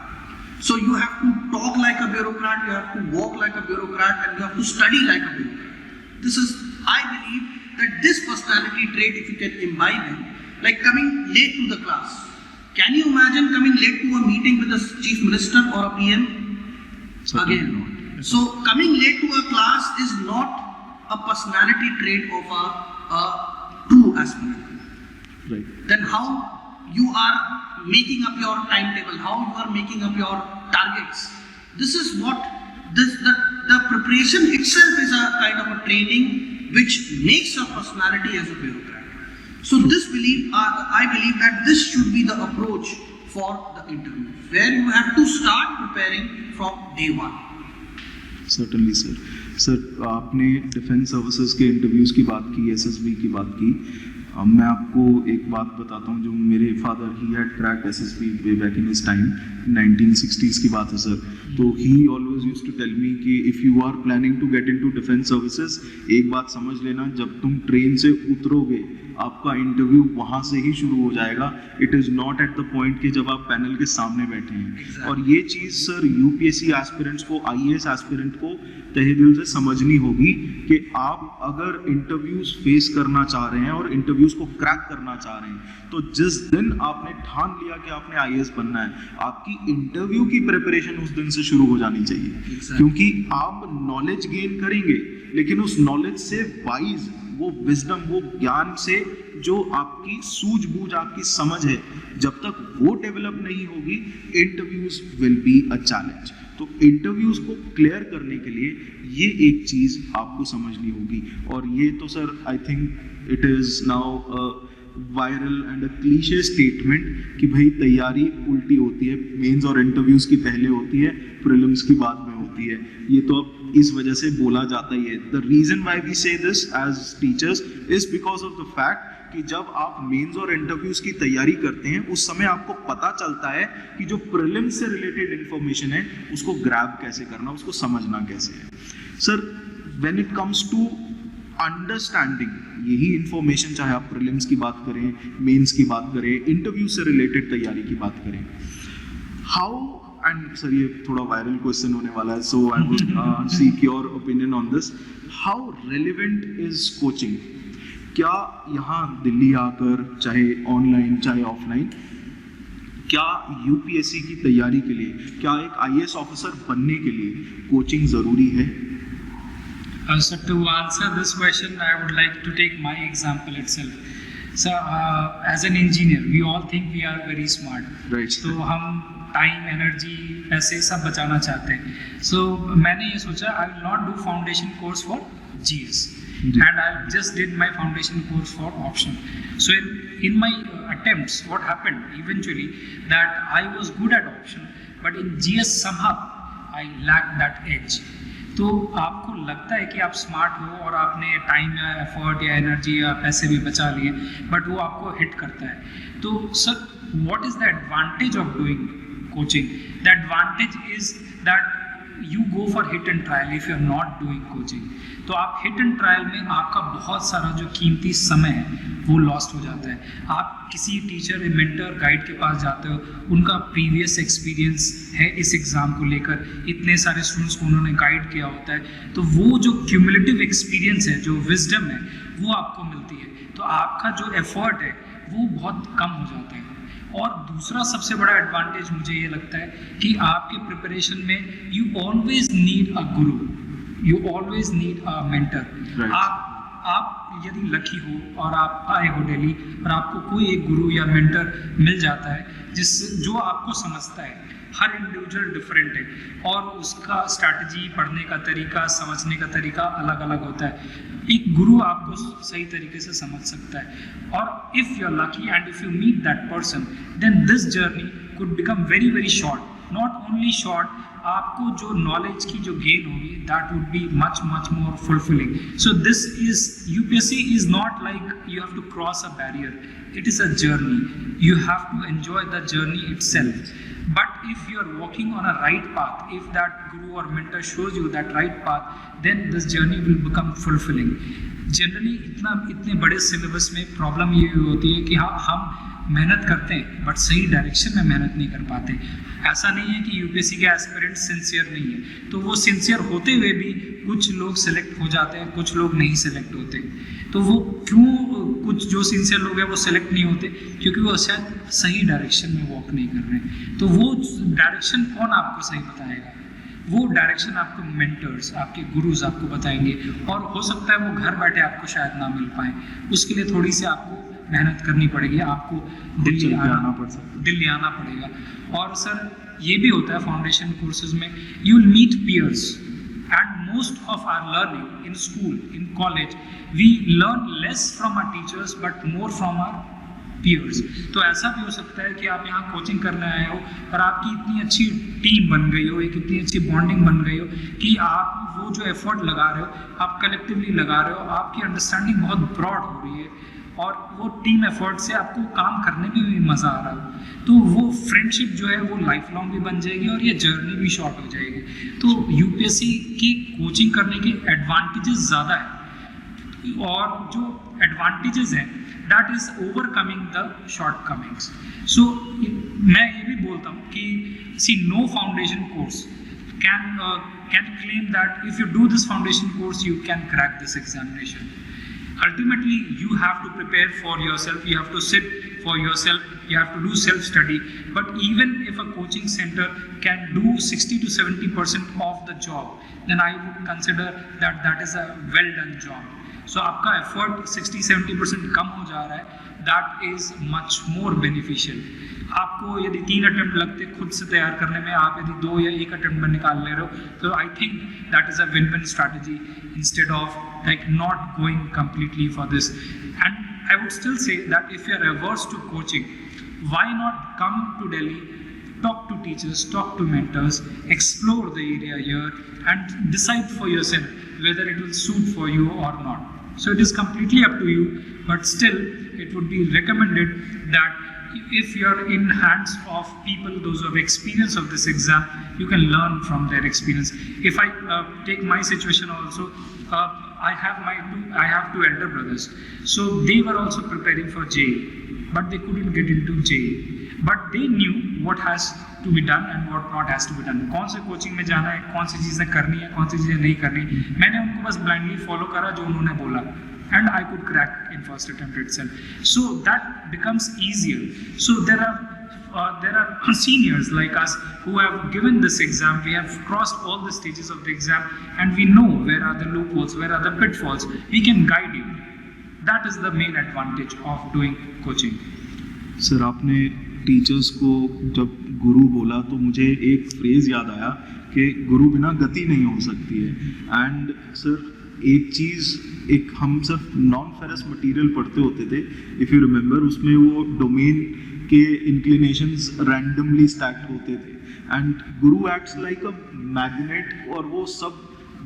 So you have to talk like a bureaucrat, you have to walk like a bureaucrat, and you have to study like a bureaucrat. This is, I believe, that this personality trait, if you can imbibe it, like coming late to the class. Can you imagine coming late to a meeting with the chief minister or a PM? Again, not. So coming late to a class is not a personality trait of a true aspirant. Right. Then how you are making up your timetable, how you are making up your targets. This is what the preparation itself is a kind of a training which makes your personality as a bureaucrat. So I believe that this should be the approach for the interview, where you have to start preparing from day one. Certainly, sir. Sir, आपने defence services के interviews की बात की, SSB की बात की. मैं आपको एक बात बताता हूँ, जो मेरे father he had cracked SSB way back in his time, 1960s की बात है सर. तो he always used to tell me कि if you are planning to get into defence services, एक बात समझ लेना, जब तुम ट्रेन से उतरोगे आपका इंटरव्यू वहाँ से ही शुरू हो जाएगा. It is not at the point कि जब आप पैनल के सामने बैठे हैं. और ये चीज़ सर यूपीएससी एस्पिरेंट्स को, आईएएस एस्पिरेंट को तहे दिल से समझनी होगी कि आप अगर इंटरव्यूज फेस करना चाह रहे हैं और इंटरव्यूज को क्रैक करना चाह रहे हैं, तो जिस दिन आपने ठान लिया कि आपने आईएएस बनना है, आपकी इंटरव्यू की प्रिपरेशन उस दिन से शुरू हो जानी चाहिए. क्योंकि आप नॉलेज गेन करेंगे, लेकिन उस नॉलेज से वाइज, वो विजडम, वो ज्ञान से जो आपकी सूझबूझ, आपकी समझ है, जब तक वो डेवलप नहीं होगी, interviews will be a challenge. तो इंटरव्यूज को क्लियर करने के लिए ये एक चीज आपको समझनी होगी. और ये तो sir I think it is now viral and a cliché statement कि भाई तैयारी उल्टी होती है, मेंस और इंटरव्यूज की पहले होती है, प्रीलिम्स की बाद में होती है। ये तो अब इस वजह से बोला जाता ही है। The reason why we say this as teachers is because of the fact कि जब आप मेंस और इंटरव्यूज की तैयारी करते हैं उस समय आपको पता चलता है कि जो प्रीलिम्स से रिलेटेड इंफॉर्मेशन है उसको ग्रैब कैसे करना, उसको समझना कैसे है। Sir, when it comes to understanding यही इंफॉर्मेशन, चाहे आप प्रीलिम्स की बात करें, मेंस की बात करें, इंटरव्यू से रिलेटेड तैयारी की बात करें, हाउ, एंड सर ये थोड़ा वायरल क्वेश्चन होने वाला है, so I would seek your opinion on this, how relevant is coaching? क्या यहाँ दिल्ली आकर, चाहे ऑनलाइन चाहे ऑफलाइन, क्या यूपीएससी की तैयारी के लिए, क्या एक आईएएस ऑफिसर बनने के लिए कोचिंग जरूरी है? So to answer this question, I would like to take my example itself. So as an engineer, we all think we are very smart. Right. तो हम टाइम, एनर्जी, पैसे सब बचाना चाहते हैं. So मैंने ये सोचा I will not do foundation course for GS. And I just did my foundation course for option. So in my attempts, what happened eventually that I was good at option, but in GS somehow I lacked that edge. तो आपको लगता है कि आप smart हो और आपने time या एफर्ट या एनर्जी या पैसे भी बचा लिए, बट वो आपको हिट करता है. तो sir, what is the advantage of doing coaching? The advantage is that you go for hit and trial if you are not doing coaching. तो आप हिट एंड ट्रायल में आपका बहुत सारा जो कीमती समय है वो लॉस्ट हो जाता है. आप किसी टीचर, मेंटर, गाइड के पास जाते हो, उनका प्रीवियस एक्सपीरियंस है इस एग्ज़ाम को लेकर, इतने सारे स्टूडेंट्स को उन्होंने गाइड किया होता है, तो वो जो क्यूमुलेटिव एक्सपीरियंस है, जो विजडम है, वो आपको मिलती है. तो आपका जो एफर्ट है वो बहुत कम हो जाता है. और दूसरा सबसे बड़ा एडवांटेज मुझे ये लगता है कि आपके प्रिपरेशन में you always need a Guru, you always need a mentor. आप यदि लकी हो और आप आए हो दिल्ली और आपको कोई एक गुरु या मेंटर मिल जाता है जो आपको समझता है. हर इंडिविजुअल डिफरेंट है और उसका स्ट्रैटेजी, पढ़ने का तरीका, समझने का तरीका अलग अलग होता है. एक गुरु आपको सही तरीके से समझ सकता है. और if you are lucky and if you meet that person, then this journey could become very very short. Not only short, आपको जो नॉलेज की जो गेन होगी that would be much more fulfilling. So this is, UPSC is not like you have to cross a barrier. It is a journey. You have to enjoy the journey itself. But if you are walking on a right path, if that guru or mentor shows you that right path, then this journey will become fulfilling. Generally, इतने बड़े syllabus में problem ये होती है कि हम मेहनत करते हैं बट सही डायरेक्शन में मेहनत नहीं कर पाते. ऐसा नहीं है कि यूपीएससी के एस्पिरेंट सिंसियर नहीं है, तो वो सिंसियर होते हुए भी कुछ लोग सेलेक्ट हो जाते हैं, कुछ लोग नहीं सेलेक्ट होते. तो वो क्यों, कुछ जो सिंसियर लोग हैं वो सेलेक्ट नहीं होते? क्योंकि वो शायद सही डायरेक्शन में वॉक नहीं कर रहे हैं. तो वो डायरेक्शन कौन आपको सही बताएगा? वो डायरेक्शन आपको मेंटर्स, आपके गुरुज आपको बताएंगे. और हो सकता है वो घर बैठे आपको शायद ना मिल पाए. उसके लिए थोड़ी सी आपको मेहनत करनी पड़ेगी, आपको दिल्ली आना पड़ेगा. और सर, ये भी होता है फाउंडेशन कोर्सेज में, you will meet peers. And most of our learning in school, in college, we learn less from our teachers but more from our peers. तो ऐसा भी हो सकता है कि आप यहाँ कोचिंग करने आए हो और आपकी इतनी अच्छी टीम बन गई हो, एक इतनी अच्छी बॉन्डिंग बन गई हो कि आप वो जो एफर्ट लगा रहे हो, आप कलेक्टिवली लगा रहे हो, आपकी अंडरस्टैंडिंग बहुत ब्रॉड हो रही है और वो टीम एफर्ट से आपको काम करने में भी मज़ा आ रहा हो. तो वो फ्रेंडशिप जो है वो लाइफ लॉन्ग भी बन जाएगी और ये जर्नी भी शॉर्ट हो जाएगी. तो यूपीएससी की कोचिंग करने के एडवांटेजेस ज़्यादा है और जो एडवांटेजेस हैं that is overcoming the shortcomings. So मैं ये भी बोलता हूँ कि see no foundation course can claim that if you do this foundation course you can crack this examination. Ultimately, you have to prepare for yourself, you have to sit for yourself, you have to do self-study. But even if a coaching center can do 60 to 70% of the job, then I would consider that that is a well-done job. So, आपका effort 60-70% कम हो जा रहा है, that is much more beneficial. आपको यदि 3 attempt लगते खुद से तैयार करने में, आप यदि 2 या 1 अटेम्प्ट में निकाल ले रहे हो, तो आई think that is a win-win strategy instead of like not going completely for this. And I would still say that if you are averse to coaching, why not come to Delhi, talk to teachers, talk to mentors, explore the area here and decide for yourself whether it will suit for you or not. So it is completely up to you, but still it would be recommended that if you are in hands of people, those who have experience of this exam, you can learn from their experience. If I take my situation also, I have two elder brothers, so they were also preparing for JEE, but they couldn't get into JEE. But they knew what has to be done and what not has to be done. कौन से coaching में जाना है, कौन सी चीज़ें करनी है, कौन सी चीज़ें नहीं करनी. मैंने उनको बस blindly follow करा जो उन्होंने बोला, and I could crack in first attempt itself. So that becomes easier. So there are seniors like us who have given this exam. We have crossed all the stages of the exam, and we know where are the loopholes, where are the pitfalls. We can guide you. That is the main advantage of doing coaching. Sir, आपने teachers को जब गुरु बोला तो मुझे एक phrase याद आया कि गुरु बिना गति नहीं हो सकती है. एंड सर एक चीज़, एक हम सिर्फ नॉन फेरस मटेरियल पढ़ते होते थे, इफ़ यू रिमेंबर, उसमें वो डोमेन के इंक्लिनेशंस रैंडमली स्टैक्ड होते थे. And Guru acts like a magnet, और वो सब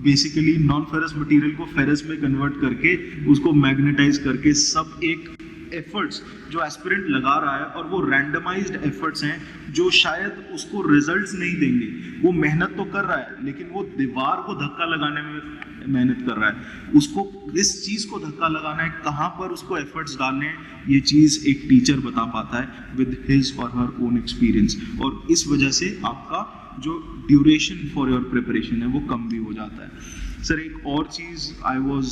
बेसिकली नॉन फेरस मटेरियल को फेरस में कन्वर्ट करके उसको मैग्नेटाइज करके सब एक एफर्ट्स जो एस्पिरेंट लगा रहा है, और वो रैंडमाइज्ड एफर्ट्स हैं जो शायद उसको रिजल्ट्स नहीं देंगे. वो मेहनत तो कर रहा है लेकिन वो दीवार को धक्का लगाने में मेहनत कर रहा है. उसको किस चीज़ को धक्का लगाना है, कहाँ पर उसको एफर्ट्स डालने हैं, ये चीज़ एक टीचर बता पाता है विद हिज और हर ओन एक्सपीरियंस. और इस वजह से आपका जो ड्यूरेशन फॉर योर प्रिपरेशन है वो कम भी हो जाता है. सर, एक और चीज़, I was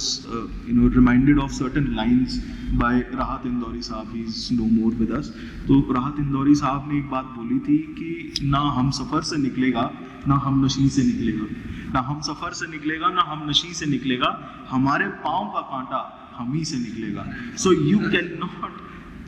reminded of certain lines by Rahat Indori sahab, he is no more with us. तो राहत इंदौरी साहब ने एक बात बोली थी कि ना हम सफ़र से निकलेगा ना हम नशी से निकलेगा, ना हम सफ़र से निकलेगा ना हम नशी से निकलेगा, हमारे पाँव का कांटा हम ही से निकलेगा. So you can not,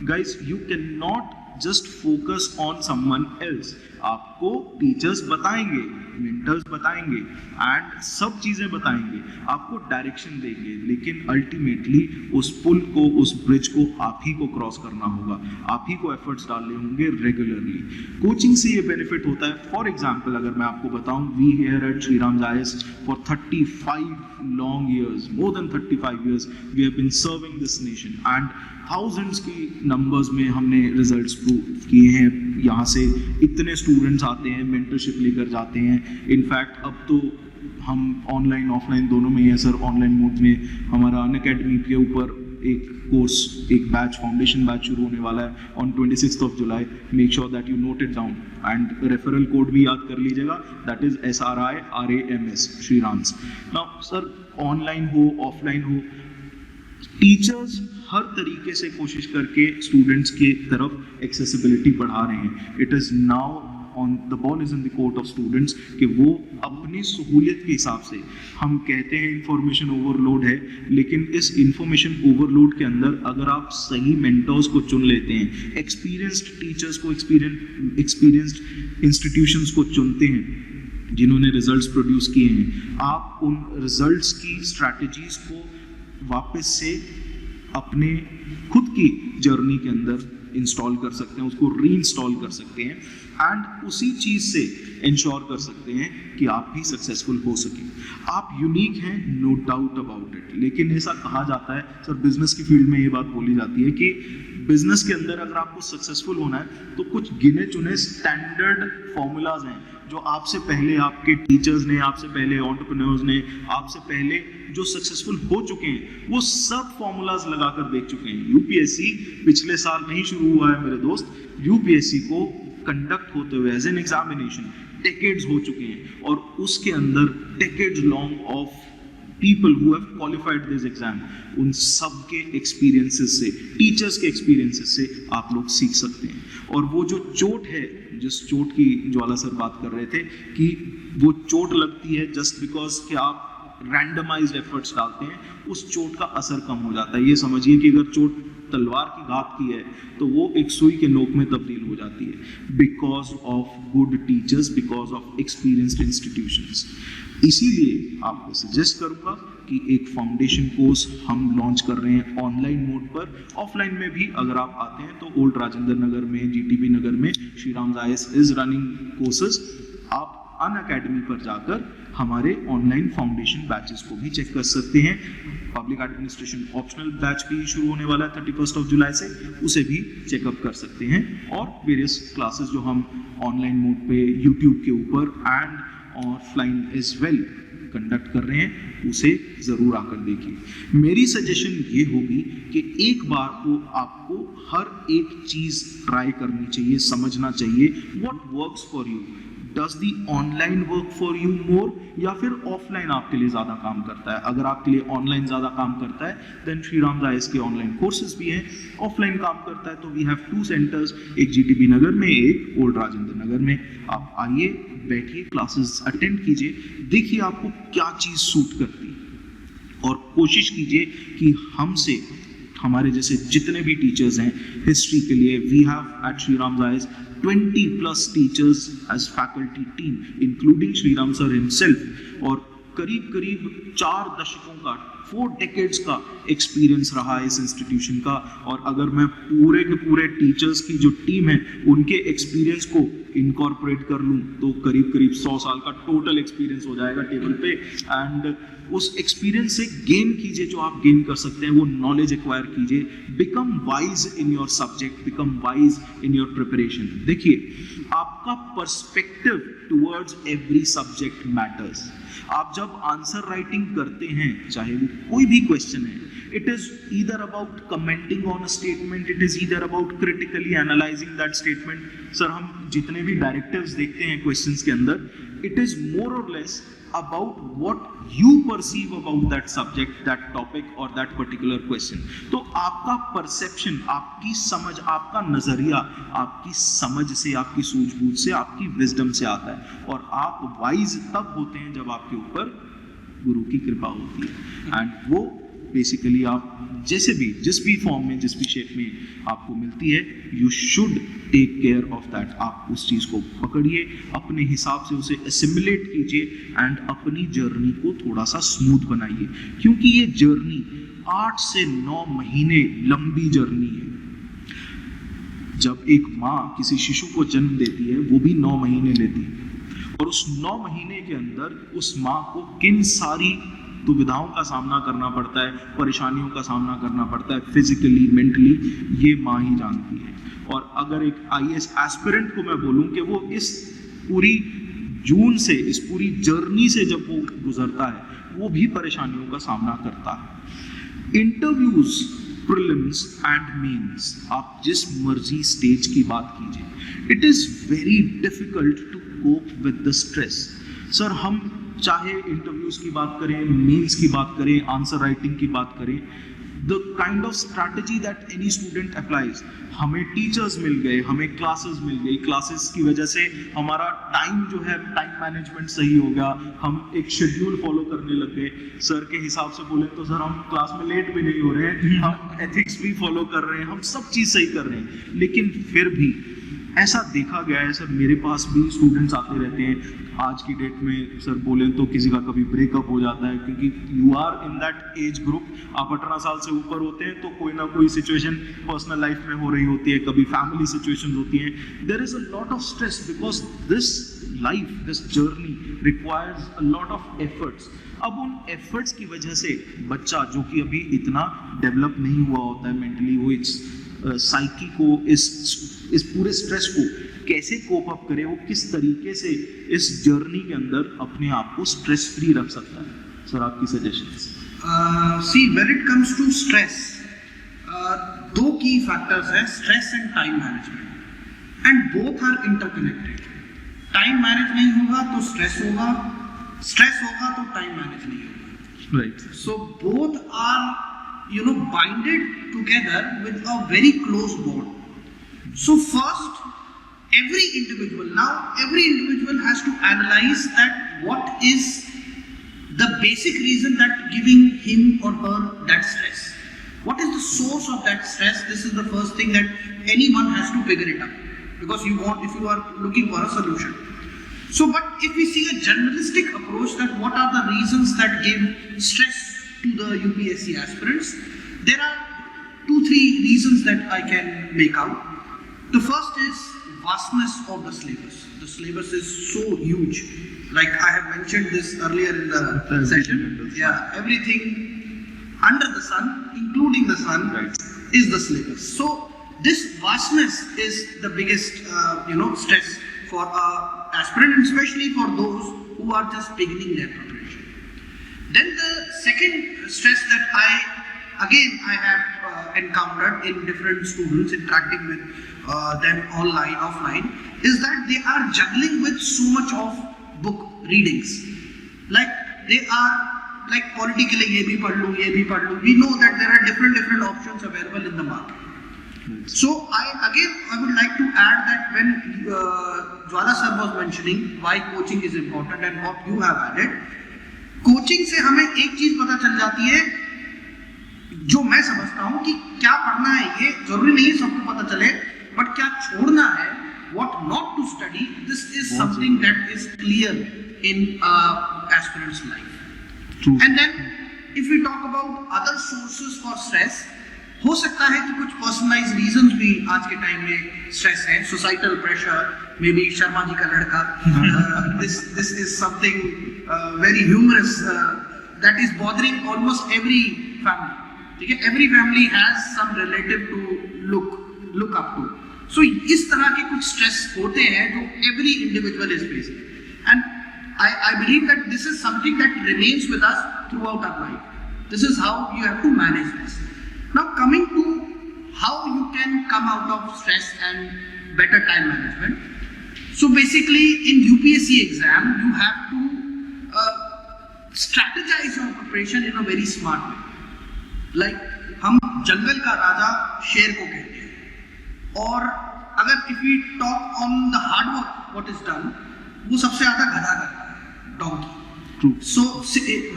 guys, you can not just focus on someone else. आपको टीचर्स बताएंगे, मेंटर्स बताएंगे एंड सब चीज़ें बताएंगे, आपको डायरेक्शन देंगे, लेकिन अल्टीमेटली उस पुल को, उस ब्रिज को आप ही को क्रॉस करना होगा, आप ही को एफर्ट्स डालने होंगे रेगुलरली. कोचिंग से ये बेनिफिट होता है. फॉर एग्जाम्पल अगर मैं आपको बताऊं, वी हियर एट श्रीराम जायस for 35 long years, more than 35 years, we have been serving this nation and thousands की numbers में हमने results prove किए हैं. यहाँ से इतने स्टूडेंट्स आते हैं, मेंटरशिप लेकर जाते हैं. इनफैक्ट अब तो हम ऑनलाइन ऑफलाइन दोनों में हैं सर. ऑनलाइन मोड में हमारा अनअकैडमी के ऊपर एक कोर्स, एक बैच, फाउंडेशन बैच शुरू होने वाला है on 26th of July. Make sure that you note it down and referral code भी याद कर लीजिएगा, that is SRIRAMS, Srirams. Now sir, online हो ऑफलाइन हो, टीचर्स हर तरीके से कोशिश करके स्टूडेंट्स के तरफ एक्सेसिबिलिटी बढ़ा रहे हैं. It is now on the ball is in the court of students कि वो अपनी सहूलियत के हिसाब से, हम कहते हैं इंफॉर्मेशन ओवरलोड है, लेकिन इस इंफॉर्मेशन ओवरलोड के अंदर अगर आप सही मेंटर्स को चुन लेते हैं, एक्सपीरियंस्ड टीचर्स को, एक्सपीरियंस्ड इंस्टीट्यूशंस को चुनते हैं जिन्होंने रिजल्ट्स प्रोड्यूस किए हैं, आप उन रिजल्ट्स की स्ट्रैटेजीज को वापस से अपने खुद की जर्नी के अंदर इंस्टॉल कर सकते हैं, उसको रीइंस्टॉल कर सकते हैं एंड उसी चीज़ से इंश्योर कर सकते हैं कि आप भी सक्सेसफुल हो सकें. आप यूनिक हैं, नो डाउट अबाउट इट, लेकिन ऐसा कहा जाता है सर, बिजनेस की फील्ड में ये बात बोली जाती है कि बिजनेस के अंदर अगर आपको सक्सेसफुल होना है तो कुछ गिने चुने स्टैंडर्ड फॉर्मूलाज हैं जो आपसे पहले आपके टीचर्स ने, आपसे पहले एंटरप्रेन्योर्स ने, आपसे पहले जो सक्सेसफुल हो चुके हैं वो सब फॉर्मूलाज लगाकर देख चुके हैं. यूपीएससी पिछले साल नहीं शुरू हुआ है मेरे दोस्त. यूपीएससी को कंडक्ट होते हुए एज एन एग्जामिनेशन डेकेड्स हो चुके हैं और उसके अंदर decades long off people who have qualified this exam, उन सब के एक्सपीरियंसेस से, टीचर्स के एक्सपीरियंसेस से आप लोग सीख सकते हैं. और वो जो चोट है, जिस चोट की ज्वाला सर बात कर रहे थे कि वो चोट लगती है जस्ट बिकॉज कि आप रैंडमाइज्ड एफर्ट्स डालते हैं, उस चोट का असर कम हो जाता है. ये समझिए कि अगर चोट तलवार की घात की है तो वो एक सुई के नोक में तब्दील हो जाती है because of good teachers, because of experienced institutions. इसीलिए आपको सजेस्ट करूंगा कि एक फाउंडेशन कोर्स हम लॉन्च कर रहे हैं ऑनलाइन मोड पर। ऑफलाइन में भी अगर आप आते हैं तो ओल्ड राजेंद्र नगर में, जीटीबी नगर में Shri Ram IAS is running courses. आप अन अकेडमी पर जाकर हमारे ऑनलाइन फाउंडेशन बैचेस को भी चेक कर सकते हैं। पब्लिक एडमिनिस्ट्रेशन ऑप्शनल बैच भी शुरू होने वाला है 31 जुलाई से, उसे भी चेकअप कर सकते हैं। और वेरियस क्लासेस जो हम ऑनलाइन मोड पे यूट्यूब के ऊपर and offline as well conduct कर रहे हैं, उसे ज़रूर आकर देखिए। मेरी सजेशन ये होगी कि एक बार को आपको हर एक चीज़ ट्राई करनी चाहिए, समझना चाहिए what works for you. Does the online work for you more, या फिर ऑफलाइन आपके लिए ज़्यादा काम करता है? अगर आपके लिए ऑनलाइन ज़्यादा काम करता है देन श्री राम आईएएस के ऑनलाइन कोर्सेज भी हैं। ऑफलाइन काम करता है तो वी हैव 2 सेंटर्स, एक जीटीबी नगर में, एक ओल्ड राजेंद्र नगर में। आप आइए, बैठिए, क्लासेस अटेंड कीजिए, देखिए आपको क्या चीज़ सूट करती है, और कोशिश कीजिए कि हमसे, हमारे जैसे जितने भी टीचर्स हैं हिस्ट्री के लिए, we have at Shri Ram IAS 20+ teachers as faculty team, including Shriram sir himself, और करीब 4 दशकों का, 4 decades का एक्सपीरियंस रहा है इस इंस्टीट्यूशन का। और अगर मैं पूरे के पूरे टीचर्स की जो टीम है उनके एक्सपीरियंस को इनकॉर्पोरेट कर लूँ तो करीब 100 साल का टोटल एक्सपीरियंस हो जाएगा टेबल पे। एंड उस एक्सपीरियंस से गेन कीजिए, जो आप गेन कर सकते हैं वो नॉलेज एक्वायर कीजिए। Become wise in your subject, become wise in your preparation. देखिए, आपका perspective towards every subject matters. आप जब आंसर राइटिंग करते हैं, चाहे वो कोई भी क्वेश्चन है, it is either about commenting on a statement, it is either about critically analyzing that statement. Sir, हम जितने भी डायरेक्टिव्स देखते हैं क्वेश्चंस के अंदर, it is more or less about what you perceive about that subject, that topic or that particular question. तो आपका perception, आपकी समझ, आपका नजरिया आपकी समझ से, आपकी सूझबूझ से, आपकी विजडम से आता है। और आप वाइज तब होते हैं जब आपके ऊपर गुरु की कृपा होती है। एंड वो बेसिकली आप जैसे भी, जिस भी फॉर्म में, जिस भी शेप में आपको मिलती है, you should take care of that. आप उस चीज़ को पकड़िए, अपने हिसाब से उसे एसिमुलेट कीजिए एंड अपनी जर्नी को थोड़ा सा स्मूथ बनाइए, क्योंकि ये जर्नी 8 से 9 महीने लंबी जर्नी है। जब एक माँ किसी शिशु को जन्म देती है वो भी 9 महीने लेती है, और उस 9 महीने के अंदर उस माँ को किन सारी दुविधाओं का सामना करना पड़ता है, परेशानियों का सामना करना पड़ता है, फिजिकली, मेंटली, ये माँ ही जानती है। और अगर एक आईएएस एस्पिरेंट को मैं बोलूं कि वो इस पूरी जून से, इस पूरी जर्नी से जब वो गुजरता है, वो भी परेशानियों का सामना करता है। इंटरव्यूज, प्रीलिम्स एंड मेंस, आप जिस मर्जी स्टेज की बात कीजिए, it is very difficult to cope with the stress. Sir, हम चाहे इंटरव्यूज की बात करें, मेंस की बात करें, आंसर राइटिंग की बात करें, the kind of strategy that any student applies, हमें टीचर्स मिल गए, हमें क्लासेस मिल गई, क्लासेस की वजह से हमारा टाइम जो है, टाइम मैनेजमेंट सही हो गया, हम एक शेड्यूल फॉलो करने लग गए। सर के हिसाब से बोले तो सर हम क्लास में लेट भी नहीं हो रहे हैं, हम एथिक्स भी फॉलो कर रहे हैं, हम सब चीज़ सही कर रहे हैं। लेकिन फिर भी ऐसा देखा गया है, सर मेरे पास भी स्टूडेंट्स आते रहते हैं, आज की डेट में सर बोलें तो किसी का कभी ब्रेकअप हो जाता है, क्योंकि you are in that age group, आप 18 साल से ऊपर होते हैं तो कोई ना कोई सिचुएशन पर्सनल लाइफ में हो रही होती है, कभी फैमिली सिचुएशन होती हैं। There is a lot of stress because this life, this journey requires a lot of efforts. अब उन एफर्ट्स की वजह से बच्चा जो कि अभी इतना डेवलप नहीं हुआ होता है मेंटली, वो इस साइकी को, इस पूरे स्ट्रेस को कैसे कोप अप करे, वो किस तरीके से इस जर्नी के अंदर अपने आप को स्ट्रेस फ्री रख सकता है। सर, आपकी suggestions? See, when it comes to stress, 2 key factors है, stress and time management, and both are interconnected. Time manage नहीं होगा तो stress होगा, stress होगा तो time manage नहीं होगा. Right. So both are, binded together with a very close bond. So first, every individual has to analyze that what is the basic reason that giving him or her that stress. What is the source of that stress? This is the first thing that anyone has to figure it out, because if you are looking for a solution. So, but if we see a generalistic approach, that what are the reasons that give stress to the UPSC aspirants? There are 2-3 reasons that I can make out. The first is vastness of the syllabus. The syllabus is so huge. Like I have mentioned this earlier in the session. Yeah, everything under the sun, including the sun, Right. is the syllabus. So this vastness is the biggest, stress for aspirant, and especially for those who are just beginning their preparation. Then the second stress that I have encountered in different students interacting with them online, offline, is that they are juggling with so much of book readings. Like they are like politically, ye bhi padh lu. We know that there are different options available in the market. So I would like to add that when Jwala sir was mentioning why coaching is important and what you have added, coaching से हमें एक चीज पता चल जाती है, जो मैं समझता हूं कि क्या पढ़ना है, ये जरूरी नहीं है सबको पता चले, बट क्या छोड़ना है, what not to study. This is something that is clear in aspirant's life. True. And then if we talk about other sources for stress, हो सकता है कि कुछ पर्सनलाइज रीजंस भी आज के टाइम में स्ट्रेस है. Societal pressure, maybe Sharma ji का लड़का, this is something very humorous that is bothering almost every family. ठीक है, every family has some relative to look up to. So इस तरह के कुछ स्ट्रेस होते हैं जो every individual is facing, and I believe that this is something that remains with us throughout our life. This is how you have to manage this. Now coming to how you can come out of stress and better time management. So basically in UPSC exam you have to strategize your preparation in a very smart way. Like हम जंगल का राजा शेर को कहते हैं, और अगर if we talk on the hard work what is done, वो सबसे ज्यादा गधा करता है, donkey. True. So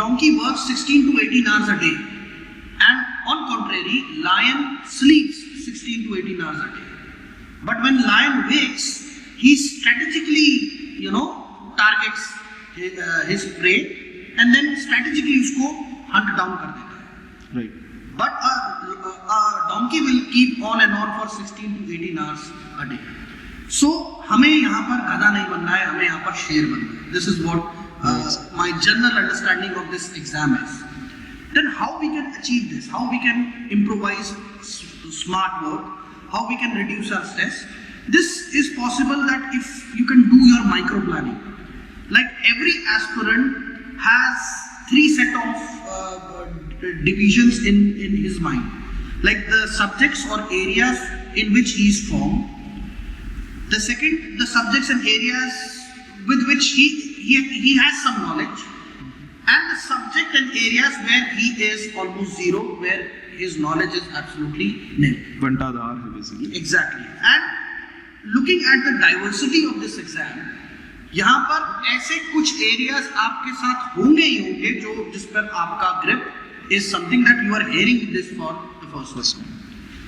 donkey works 16 to 18 hours a day, and on contrary lion sleeps 16 to 18 hours a day. But when lion wakes, he strategically targets his prey and then strategically उसको hunt down कर देता है. Right. But a donkey will keep on and on for 16 to 18 hours a day. So हमें यहाँ पर गधा नहीं बनना है, हमें यहाँ पर शेर बनना है. This is what my general understanding of this exam is. Then how we can achieve this? How we can improvise smart work? How we can reduce our stress? This is possible that if you can do your micro planning. Like every aspirant has 3 set of divisions in his mind. Like the subjects or areas in which he is strong. The second, the subjects and areas with which he has some knowledge, and the subject and areas where he is almost zero, where his knowledge is absolutely nil. बंटाधार है basically. Exactly. And looking at the diversity of this exam, यहाँ पर ऐसे कुछ areas आपके साथ होंगे ही होंगे जो जिस पर आपका grip is something that you are hearing this for the first time.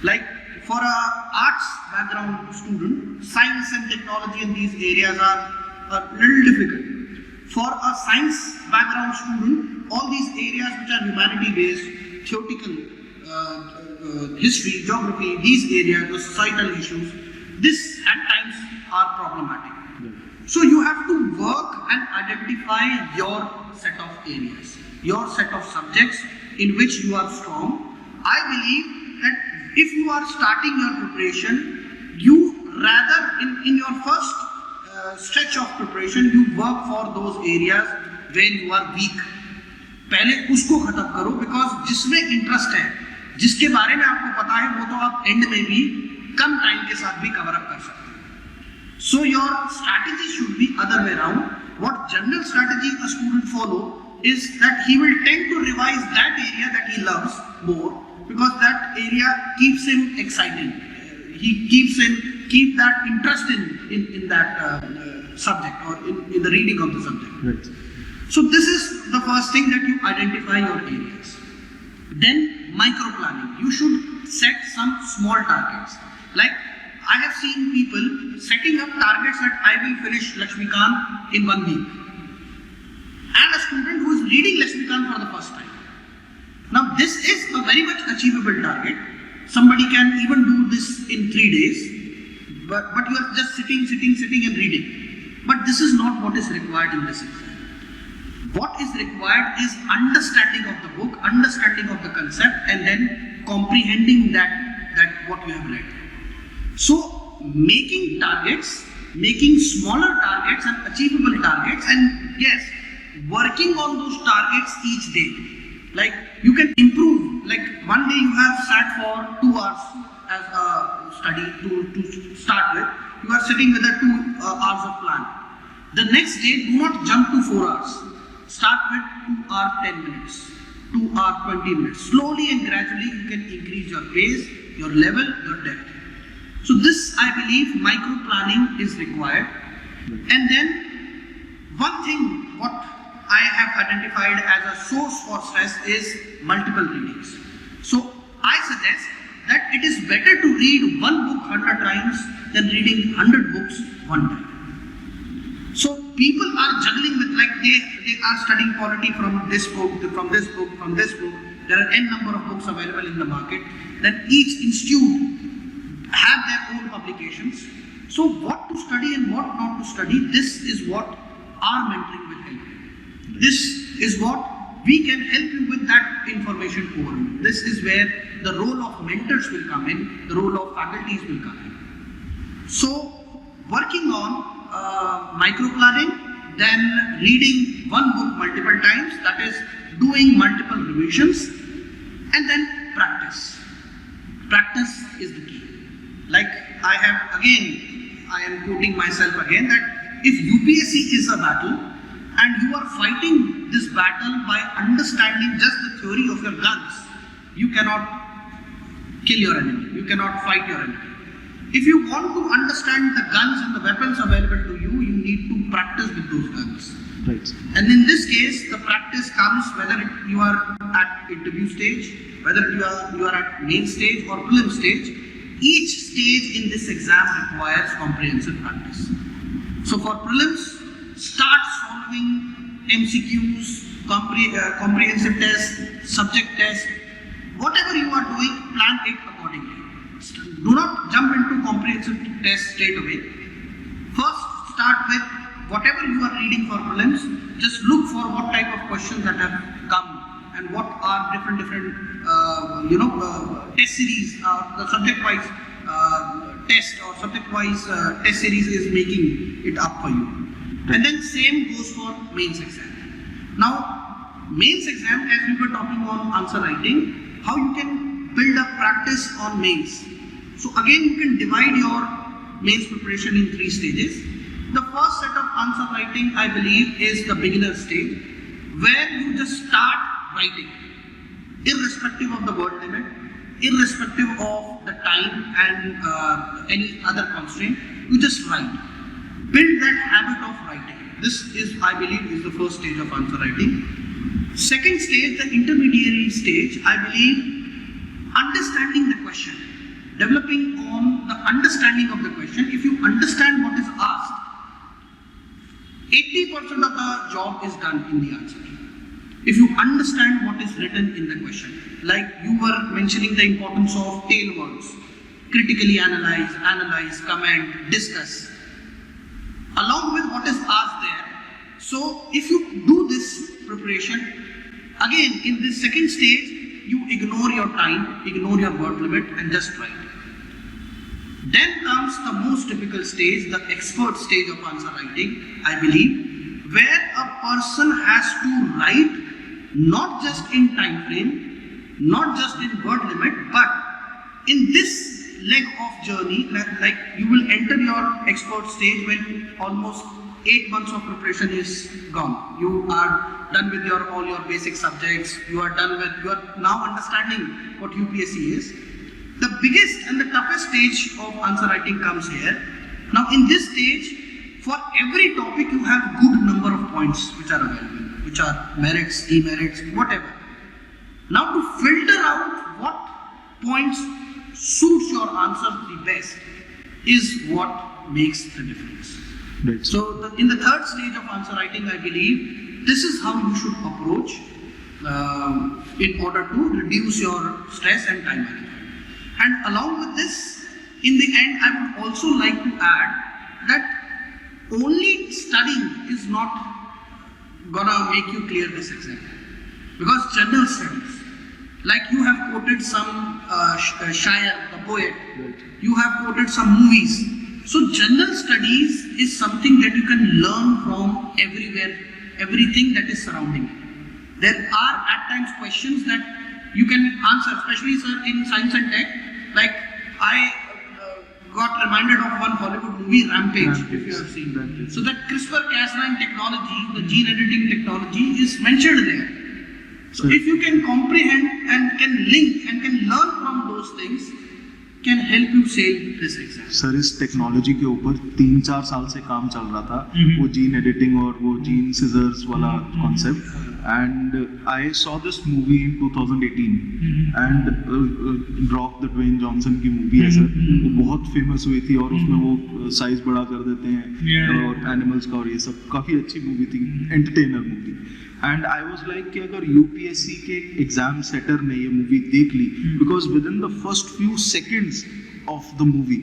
Like for a arts background student, science and technology in these areas are a little difficult. For a science background student, all these areas which are humanity based, theoretical, history, geography, these areas, the societal issues, this at times are problematic. So you have to work and identify your set of areas, your set of subjects in which you are strong. I believe that if you are starting your preparation, you rather in your first stretch of preparation, you work for those areas where you are weak. पहले उसको खत्म करो, because जिसमें interest है, जिसके बारे में आपको पता है, वो तो आप एंड में भी कम टाइम के साथ भी कवर अप कर सकते हैं. So your strategy should be other way around. What general strategy a student follow is that he will tend to revise that area that he loves more, because that area keeps him excited. He keep that interest in that subject or in the reading of the subject. Right. So this is the first thing, that you identify your areas. Then micro planning. You should set some small targets. Like I have seen people setting up targets that I will finish Lakshmikant in 1 week. And a student who is reading Lakshmikant for the first time. Now this is a very much achievable target. Somebody can even do this in 3 days, but you are just sitting and reading. But this is not what is required in this exam. What is required is understanding of the book, understanding of the concept, and then comprehending that what you have read. So making targets, making smaller targets and achievable targets, and yes, working on those targets each day. Like you can improve. Like one day you have sat for 2 hours as a study to start with. You are sitting with a 2 hours of plan. The next day, do not jump to 4 hours. Start with 2 hours 10 minutes, 2 hours 20 minutes. Slowly and gradually you can increase your pace, your level, your depth. So this, I believe, micro planning is required. And then one thing what I have identified as a source for stress is multiple readings. So I suggest that it is better to read one book 100 times than reading 100 books one time. So people are juggling with, like, they are studying polity from this book, from this book, from this book. There are n number of books available in the market. Then each institute have their own publications. So what to study and what not to study, this is what our mentoring will help you. This is what we can help you with that information overload. This is where the role of mentors will come in, the role of faculties will come in. So working on micro planning, then reading one book multiple times, that is doing multiple revisions, and then practice. Practice is the key. Like I am quoting myself again, that if UPSC is a battle and you are fighting this battle by understanding just the theory of your guns, you cannot kill your enemy, you cannot fight your enemy. If you want to understand the guns and the weapons available to you, you need to practice with those guns. Right. And in this case, the practice comes whether you are at interview stage, whether you are at main stage or prelim stage. Each stage in this exam requires comprehensive practice. So for prelims, start solving MCQs, comprehensive test, subject test. Whatever you are doing, plan it accordingly. Do not jump into comprehensive test straight away. First, start with whatever you are reading for prelims. Just look for what type of questions that have come and what are different test series, the subject-wise test or subject-wise test series is making it up for you. And then same goes for mains exam. Now, mains exam, as we were talking on answer writing, how you can build up practice on mains. So again, you can divide your mains preparation in 3 stages. The first set of answer writing, I believe, is the beginner stage, where you just start writing, irrespective of the word limit, irrespective of the time and any other constraint. You just write. Build that habit of writing. This is, I believe, is the first stage of answer writing. Second stage, the intermediary stage, I believe, understanding the question. Developing on the understanding of the question. If you understand what is asked, 80% of the job is done in the answer. If you understand what is written in the question, like you were mentioning the importance of tail words, critically analyze, comment, discuss, along with what is asked there. So if you do this preparation, again in this second stage, you ignore your time, ignore your word limit and just write. Then comes the most typical stage, the expert stage of answer writing, I believe, where a person has to write not just in time frame, not just in word limit, but in this leg of journey, like you will enter your expert stage when almost 8 months of preparation is gone. You are done with all your basic subjects, you are now understanding what UPSC is. The biggest and the toughest stage of answer writing comes here. Now in this stage, for every topic you have good number of points which are available, which are merits, demerits, whatever. Now to filter out what points suits your answer the best is what makes the difference. Right. So in the third stage of answer writing, I believe this is how you should approach. in order to reduce your stress and time management. And along with this, in the end, I would also like to add that only studying is not gonna make you clear this exam, because general studies, like you have quoted some Shair, the poet, you have quoted some movies. So general studies is something that you can learn from everywhere, everything that is surrounding you. There are at times questions that you can answer, especially sir in science and tech. Like I got reminded of one Hollywood movie, Rampage, if you have seen that. So that CRISPR-Cas9 technology, the gene editing technology, is mentioned there. So if you can comprehend and can link and can learn from those things, can help you sail this exam. Sir इस technology के ऊपर 3-4 साल से काम चल रहा था, वो जीन एडिटिंग और वो जीन सिजर्स वाला concept, and I saw this movie in 2018 and Rock the Dwayne Johnson की मूवी है सर, वो बहुत फेमस हुई थी और उसमें वो साइज बड़ा कर देते हैं और एनिमल्स का और ये सब, काफ़ी अच्छी मूवी थी, entertainer movie. And I was like कि अगर यूपीएससी के एग्जाम सेटर ने ये मूवी देख ली, because within the first few seconds of the movie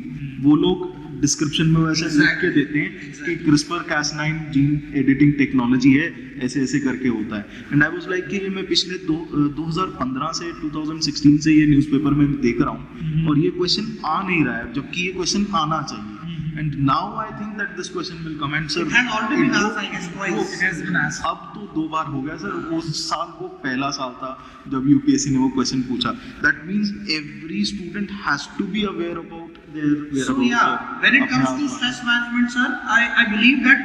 वो लोग डिस्क्रिप्शन में वैसे लिख के देते हैं कि CRISPR-Cas9 जीन एडिटिंग टेक्नोलॉजी है, ऐसे ऐसे करके होता है. एंड आई वाज लाइक कि ये मैं पिछले 2015 से 2016 से ये न्यूज़पेपर में देख रहा हूँ और ये क्वेश्चन आ नहीं रहा है, जबकि ये क्वेश्चन आना चाहिए. And now I think that this question will come, and sir, it has already been asked, I guess, twice. It has been asked. अब तो 2 बार हो गया सर. उस साल वो पहला साल था जब यूपीएससी ने वो क्वेश्चन पूछा. That means every student has to be aware about their whereabouts. So yeah, when it comes to stress management, sir, I believe that,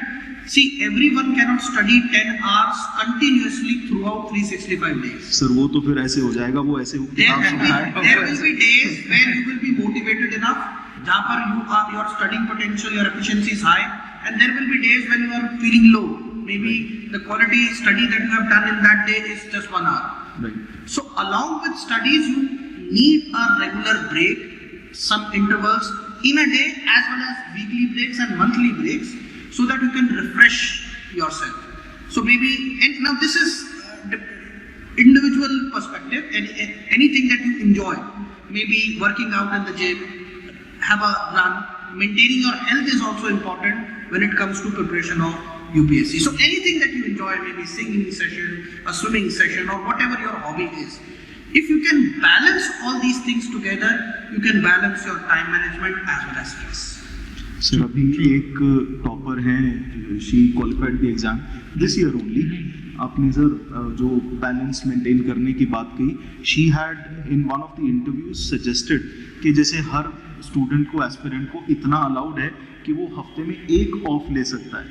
see, everyone cannot study 10 hours continuously throughout 365 days. Sir वो तो फिर ऐसे हो जाएगा, वो ऐसे There will be days where you will be motivated enough, जहाँ पर your studying potential, your efficiency is high, and there will be days when you are feeling low. Maybe the quality study that you have done in that day is just 1 hour. Right. So along with studies, you need a regular break, some intervals in a day, as well as weekly breaks and monthly breaks, so that you can refresh yourself. So maybe, and now this is individual perspective, anything that you enjoy, maybe working out in the gym, have a run, maintaining your health is also important when it comes to preparation of UPSC. So anything that you enjoy, maybe singing session, a swimming session, or whatever your hobby is, if you can balance all these things together, you can balance your time management as well as stress. Sir अभी एक topper हैं, she qualified the exam this year only. आपने sir जो balance maintain करने की बात कही, she had in one of the interviews suggested कि जैसे हर स्टूडेंट को, एस्पिरेंट को इतना अलाउड है कि वो हफ्ते में 1 ऑफ ले सकता है,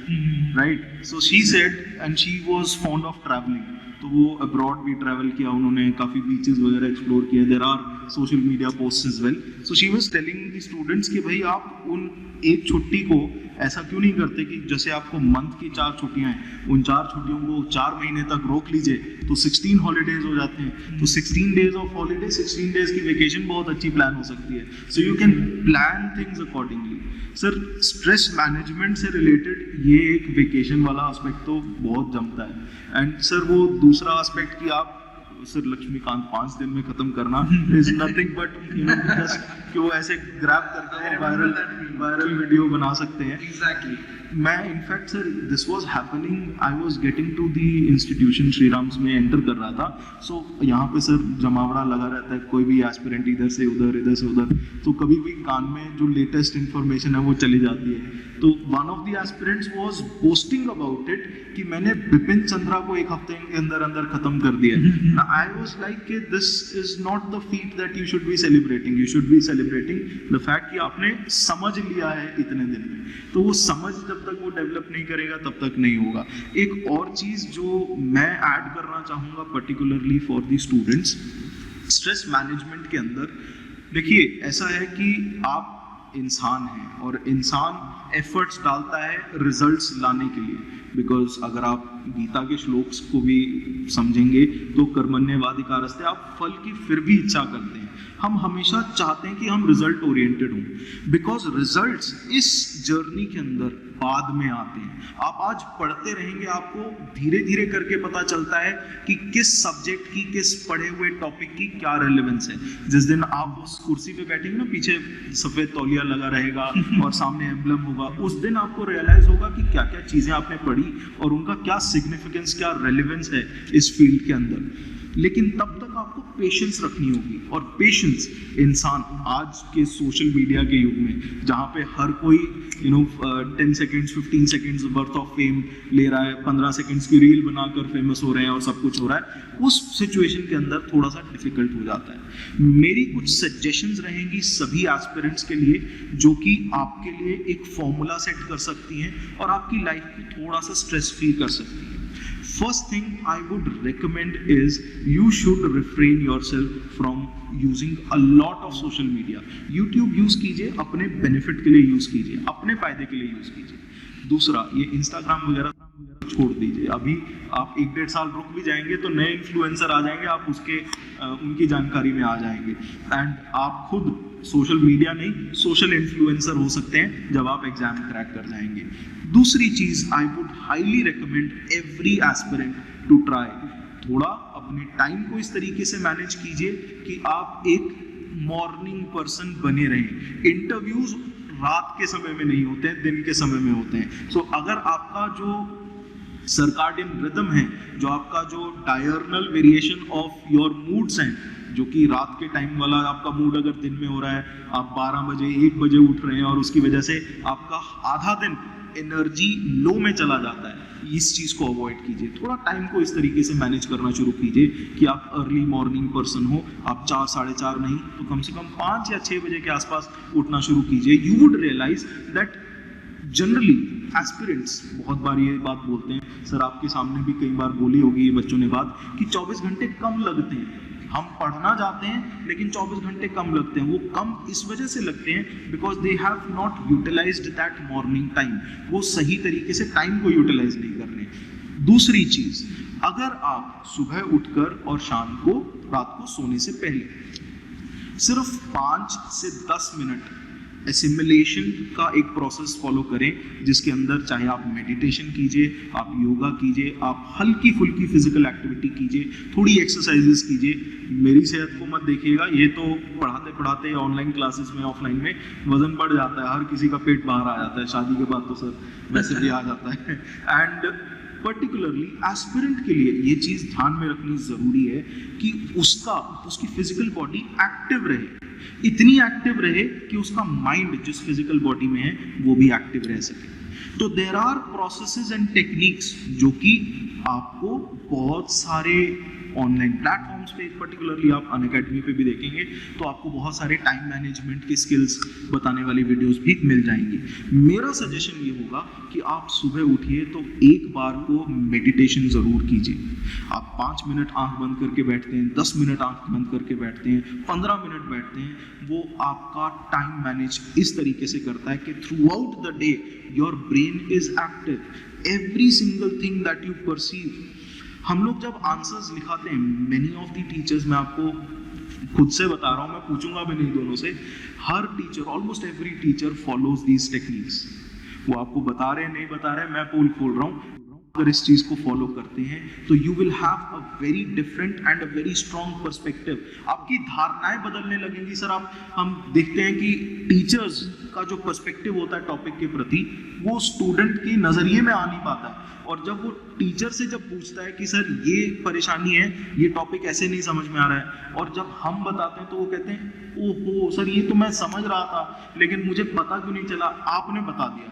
right. So she said, and she was fond of travelling, तो वो अब्रॉड भी ट्रैवल किया, उन्होंने काफ़ी बीचेस वगैरह एक्सप्लोर किए. There are social media post as well. So she was telling the students कि भाई आप उन एक छुट्टी को ऐसा क्यों नहीं करते कि जैसे आपको मंथ की 4 छुट्टियां हैं, उन 4 छुट्टियों को 4 महीने तक रोक लीजिए तो 16 हॉलीडेज हो जाते हैं. तो 16 डेज ऑफ हॉलीडे, 16 डेज की वेकेशन बहुत अच्छी प्लान हो सकती है. So you can plan things accordingly. Sir stress management से रिलेटेड ये एक वेकेशन वाला एस्पेक्ट तो बहुत जमता है. एंड सर वो दूसरा एस्पेक्ट कि आप सर लक्ष्मीकांत 5 दिन में खत्म करना is nothing but you know just कि वो ऐसे ग्रैब करके वायरल वीडियो बना सकते हैं. Exactly. मैं in fact sir this was happening, I was getting to the institution Srirams में एंटर कर रहा था. सो यहाँ पे सर जमावड़ा लगा रहता है, कोई भी एस्पिरेंट इधर से उधर, तो कभी भी कान में जो लेटेस्ट इंफॉर्मेशन है वो चली जाती है. तो one of the aspirants was boasting about it कि मैंने बिपिन चंद्रा को 1 हफ्ते के अंदर खत्म कर दिया. आई वाज लाइक कि this is not the feet that you should be celebrating. You should be celebrating the fact कि आपने समझ लिया है इतने दिन में. तो वो समझ जब तक वो डेवलप नहीं करेगा तब तक नहीं होगा. एक और चीज जो मैं ऐड करना चाहूँगा particularly for the students, stress management के अंदर देखिए ऐसा है कि आप इंसान हैं और इंसान एफर्ट्स डालता है रिजल्ट्स लाने के लिए, बिकॉज अगर आप गीता के श्लोक्स को भी समझेंगे तो कर्मण्येवाधिकारस्ते, आप फल की फिर भी इच्छा करते हैं। हम हमेशा चाहते हैं कि हम रिजल्ट ओरिएंटेड हों, बिकॉज रिजल्ट्स इस जर्नी के अंदर बाद में आते हैं। आप आज पढ़ते रहेंगे, आपको धीरे धीरे करके पता चलता है कि किस सब्जेक्ट की, किस पढ़े हुए टॉपिक की क्या रेलेवेंस है। जिस दिन आप उस कुर्सी पे बैठेंगे ना, पीछे सफेद तौलिया लगा रहेगा और सामने एम्बलम होगा, उस दिन आपको रियलाइज होगा कि क्या क्या चीजें आपने पढ़ी और उनका क्या सिग्निफिकेंस, क्या रेलेवेंस है इस फील्ड के अंदर। लेकिन तब तक आपको पेशेंस रखनी होगी, और पेशेंस इंसान आज के सोशल मीडिया के युग में, जहाँ पे हर कोई 10 seconds 15 seconds worth of fame ले रहा है, 15 सेकेंड्स की रील बनाकर फेमस हो रहे हैं और सब कुछ हो रहा है, उस सिचुएशन के अंदर थोड़ा सा डिफिकल्ट हो जाता है। मेरी कुछ सजेशंस रहेंगी सभी एस्पिरेंट्स के लिए, जो कि आपके लिए एक फॉर्मूला सेट कर सकती हैं और आपकी लाइफ को थोड़ा सा स्ट्रेस फ्री कर सकती हैं। First thing I would recommend is you should refrain yourself from using a lot of social media. YouTube use कीजिए, अपने बेनिफिट के लिए यूज कीजिए, अपने फायदे के लिए यूज कीजिए। दूसरा, ये इंस्टाग्राम वगैरह छोड़ दीजिए। अभी आप 1-1.5 साल रुक भी जाएंगे तो नए इन्फ्लुएंसर आ जाएंगे, आप उनकी जानकारी में आ जाएंगे, एंड आप खुद सोशल मीडिया नहीं, सोशल इन्फ्लुएंसर हो सकते हैं जब आप एग्जाम क्रैक कर जाएंगे। दूसरी चीज, I would highly recommend every aspirant to try, थोड़ा अपने टाइम को इस तरीके से मैनेज कीजिए कि आप एक मॉर्निंग पर्सन बने रहें। इंटरव्यूज रात के समय में नहीं होते हैं, दिन के समय में होते हैं। सो अगर आपका जो सर्काडियन रिदम है, जो आपका जो diurnal variation of your moods हैं, जो कि रात के टाइम वाला आपका मूड अगर दिन में हो रहा है, आप 12 बजे 1 बजे उठ रहे हैं और उसकी वजह से आपका आधा दिन एनर्जी लो में चला जाता है, इस चीज को अवॉइड कीजिए। थोड़ा टाइम को इस तरीके से मैनेज करना शुरू कीजिए कि आप अर्ली मॉर्निंग पर्सन हो, आप 4 साढ़े 4 नहीं तो कम से कम 5 या 6 बजे के आसपास उठना शुरू कीजिए। You would realise that generally aspirants बहुत बार ये बात बोलते हैं, सर आपके सामने भी कई बार बोली होगी ये बच्चों ने बात, कि 24 घंटे कम लगते हैं। हम पढ़ना जाते हैं लेकिन 24 घंटे कम लगते हैं। वो कम इस वजह से लगते हैं because they have not utilised that morning time, वो सही तरीके से टाइम को यूटिलाइज नहीं कर रहे। दूसरी चीज, अगर आप सुबह उठकर और शाम को रात को सोने से पहले सिर्फ 5 से 10 मिनट एसिमिलेशन का एक प्रोसेस फॉलो करें, जिसके अंदर चाहे आप मेडिटेशन कीजिए, आप योगा कीजिए, आप हल्की फुल्की फिजिकल एक्टिविटी कीजिए, थोड़ी एक्सरसाइजेस कीजिए। मेरी सेहत को मत देखिएगा, ये तो पढ़ाते पढ़ाते ऑनलाइन क्लासेस में, ऑफलाइन में वजन बढ़ जाता है, हर किसी का पेट बाहर आ जाता है, शादी के बाद तो सर वैसे भी आ जाता है। एंड पर्टिकुलरली एस्पिरेंट के लिए ये चीज़ ध्यान में रखनी ज़रूरी है कि उसकी फिजिकल बॉडी एक्टिव रहे, इतनी एक्टिव रहे कि उसका माइंड जिस फिजिकल बॉडी में है वो भी एक्टिव रह सके। तो there are processes and techniques जो कि आपको बहुत सारे ऑनलाइन प्लेटफॉर्म्स पे, पर्टिकुलरली आप अनअकैडमी पे भी देखेंगे तो आपको बहुत सारे टाइम मैनेजमेंट की स्किल्स बताने वाली वीडियोस भी मिल जाएंगी। मेरा सजेशन ये होगा कि आप सुबह उठिए तो एक बार को मेडिटेशन ज़रूर कीजिए। आप 5 मिनट आंख बंद करके बैठते हैं, 10 मिनट आंख बंद करके बैठते हैं, 15 मिनट बैठते हैं, वो आपका टाइम मैनेज इस तरीके से करता है कि through out the day your brain is active, every single thing that you perceive. हम लोग जब आंसर्स लिखाते हैं, मेनी ऑफ द टीचर्स, मैं आपको खुद से बता रहा हूँ, मैं पूछूंगा भी नहीं दोनों से, हर teacher, almost every teacher follows these techniques. वो आपको बता रहे हैं नहीं बता रहे, मैं पोल खोल रहा हूँ। अगर इस चीज को फॉलो करते हैं तो you will have a very different and a very strong perspective. आपकी धारणाएं बदलने लगेंगी। सर हम देखते हैं कि टीचर्स का जो पर्सपेक्टिव होता है टॉपिक के प्रति, वो स्टूडेंट के नजरिए में आ नहीं पाता है, और जब वो टीचर से जब पूछता है कि सर ये परेशानी है, ये टॉपिक ऐसे नहीं समझ में आ रहा है, और जब हम बताते हैं तो वो कहते हैं ओहो सर ये तो मैं समझ रहा था लेकिन मुझे पता क्यों नहीं चला, आपने बता दिया।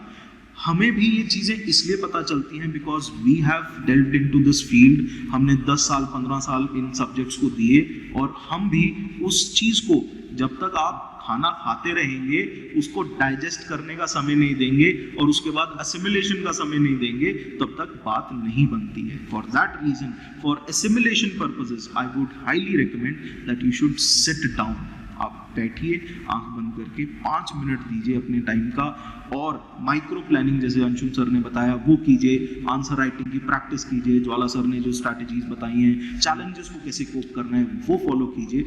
हमें भी ये चीज़ें इसलिए पता चलती हैं because we have delved into this field. हमने 10 साल 15 साल इन सब्जेक्ट्स को दिए, और हम भी उस चीज़ को, जब तक आप खाना खाते रहेंगे उसको डाइजेस्ट करने का समय नहीं देंगे और उसके बाद असिमिलेशन का समय नहीं देंगे, तब तक बात नहीं बनती है। For that reason, for assimilation purposes, I would highly recommend that you should sit down. आप बैठिए, आंख बंद करके 5 मिनट दीजिए अपने टाइम का, और माइक्रो प्लानिंग जैसे अंशुम सर ने बताया वो कीजिए, आंसर राइटिंग की प्रैक्टिस कीजिए, ज्वाला सर ने जो स्ट्रैटेजीज बताई हैं, चैलेंजेस को कैसे कोप करना है वो फॉलो कीजिए,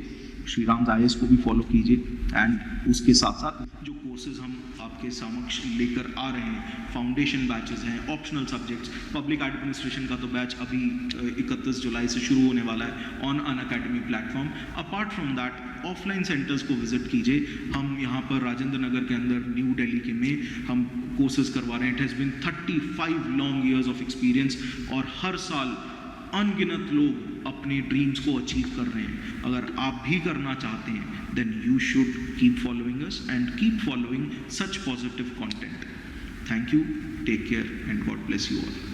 श्री राम आईएएस को भी फॉलो कीजिए, एंड उसके साथ साथ जो कोर्सेज हम आपके समक्ष लेकर आ रहे हैं, फाउंडेशन बैचेस हैं, ऑप्शनल सब्जेक्ट्स, पब्लिक एडमिनिस्ट्रेशन का तो बैच अभी 31 जुलाई से शुरू होने वाला है on Unacademy platform. Apart from that offline centres को विजिट कीजिए, हम यहाँ पर राजेंद्र नगर के अंदर न्यू दिल्ली के में हम कोर्सेज करवा रहे हैं। It has been 35 long years of experience, और हर साल अनगिनत लोग अपने ड्रीम्स को अचीव कर रहे हैं। अगर आप भी करना चाहते हैं then you should keep following us and keep following such positive content. Thank you, take care and God bless you all.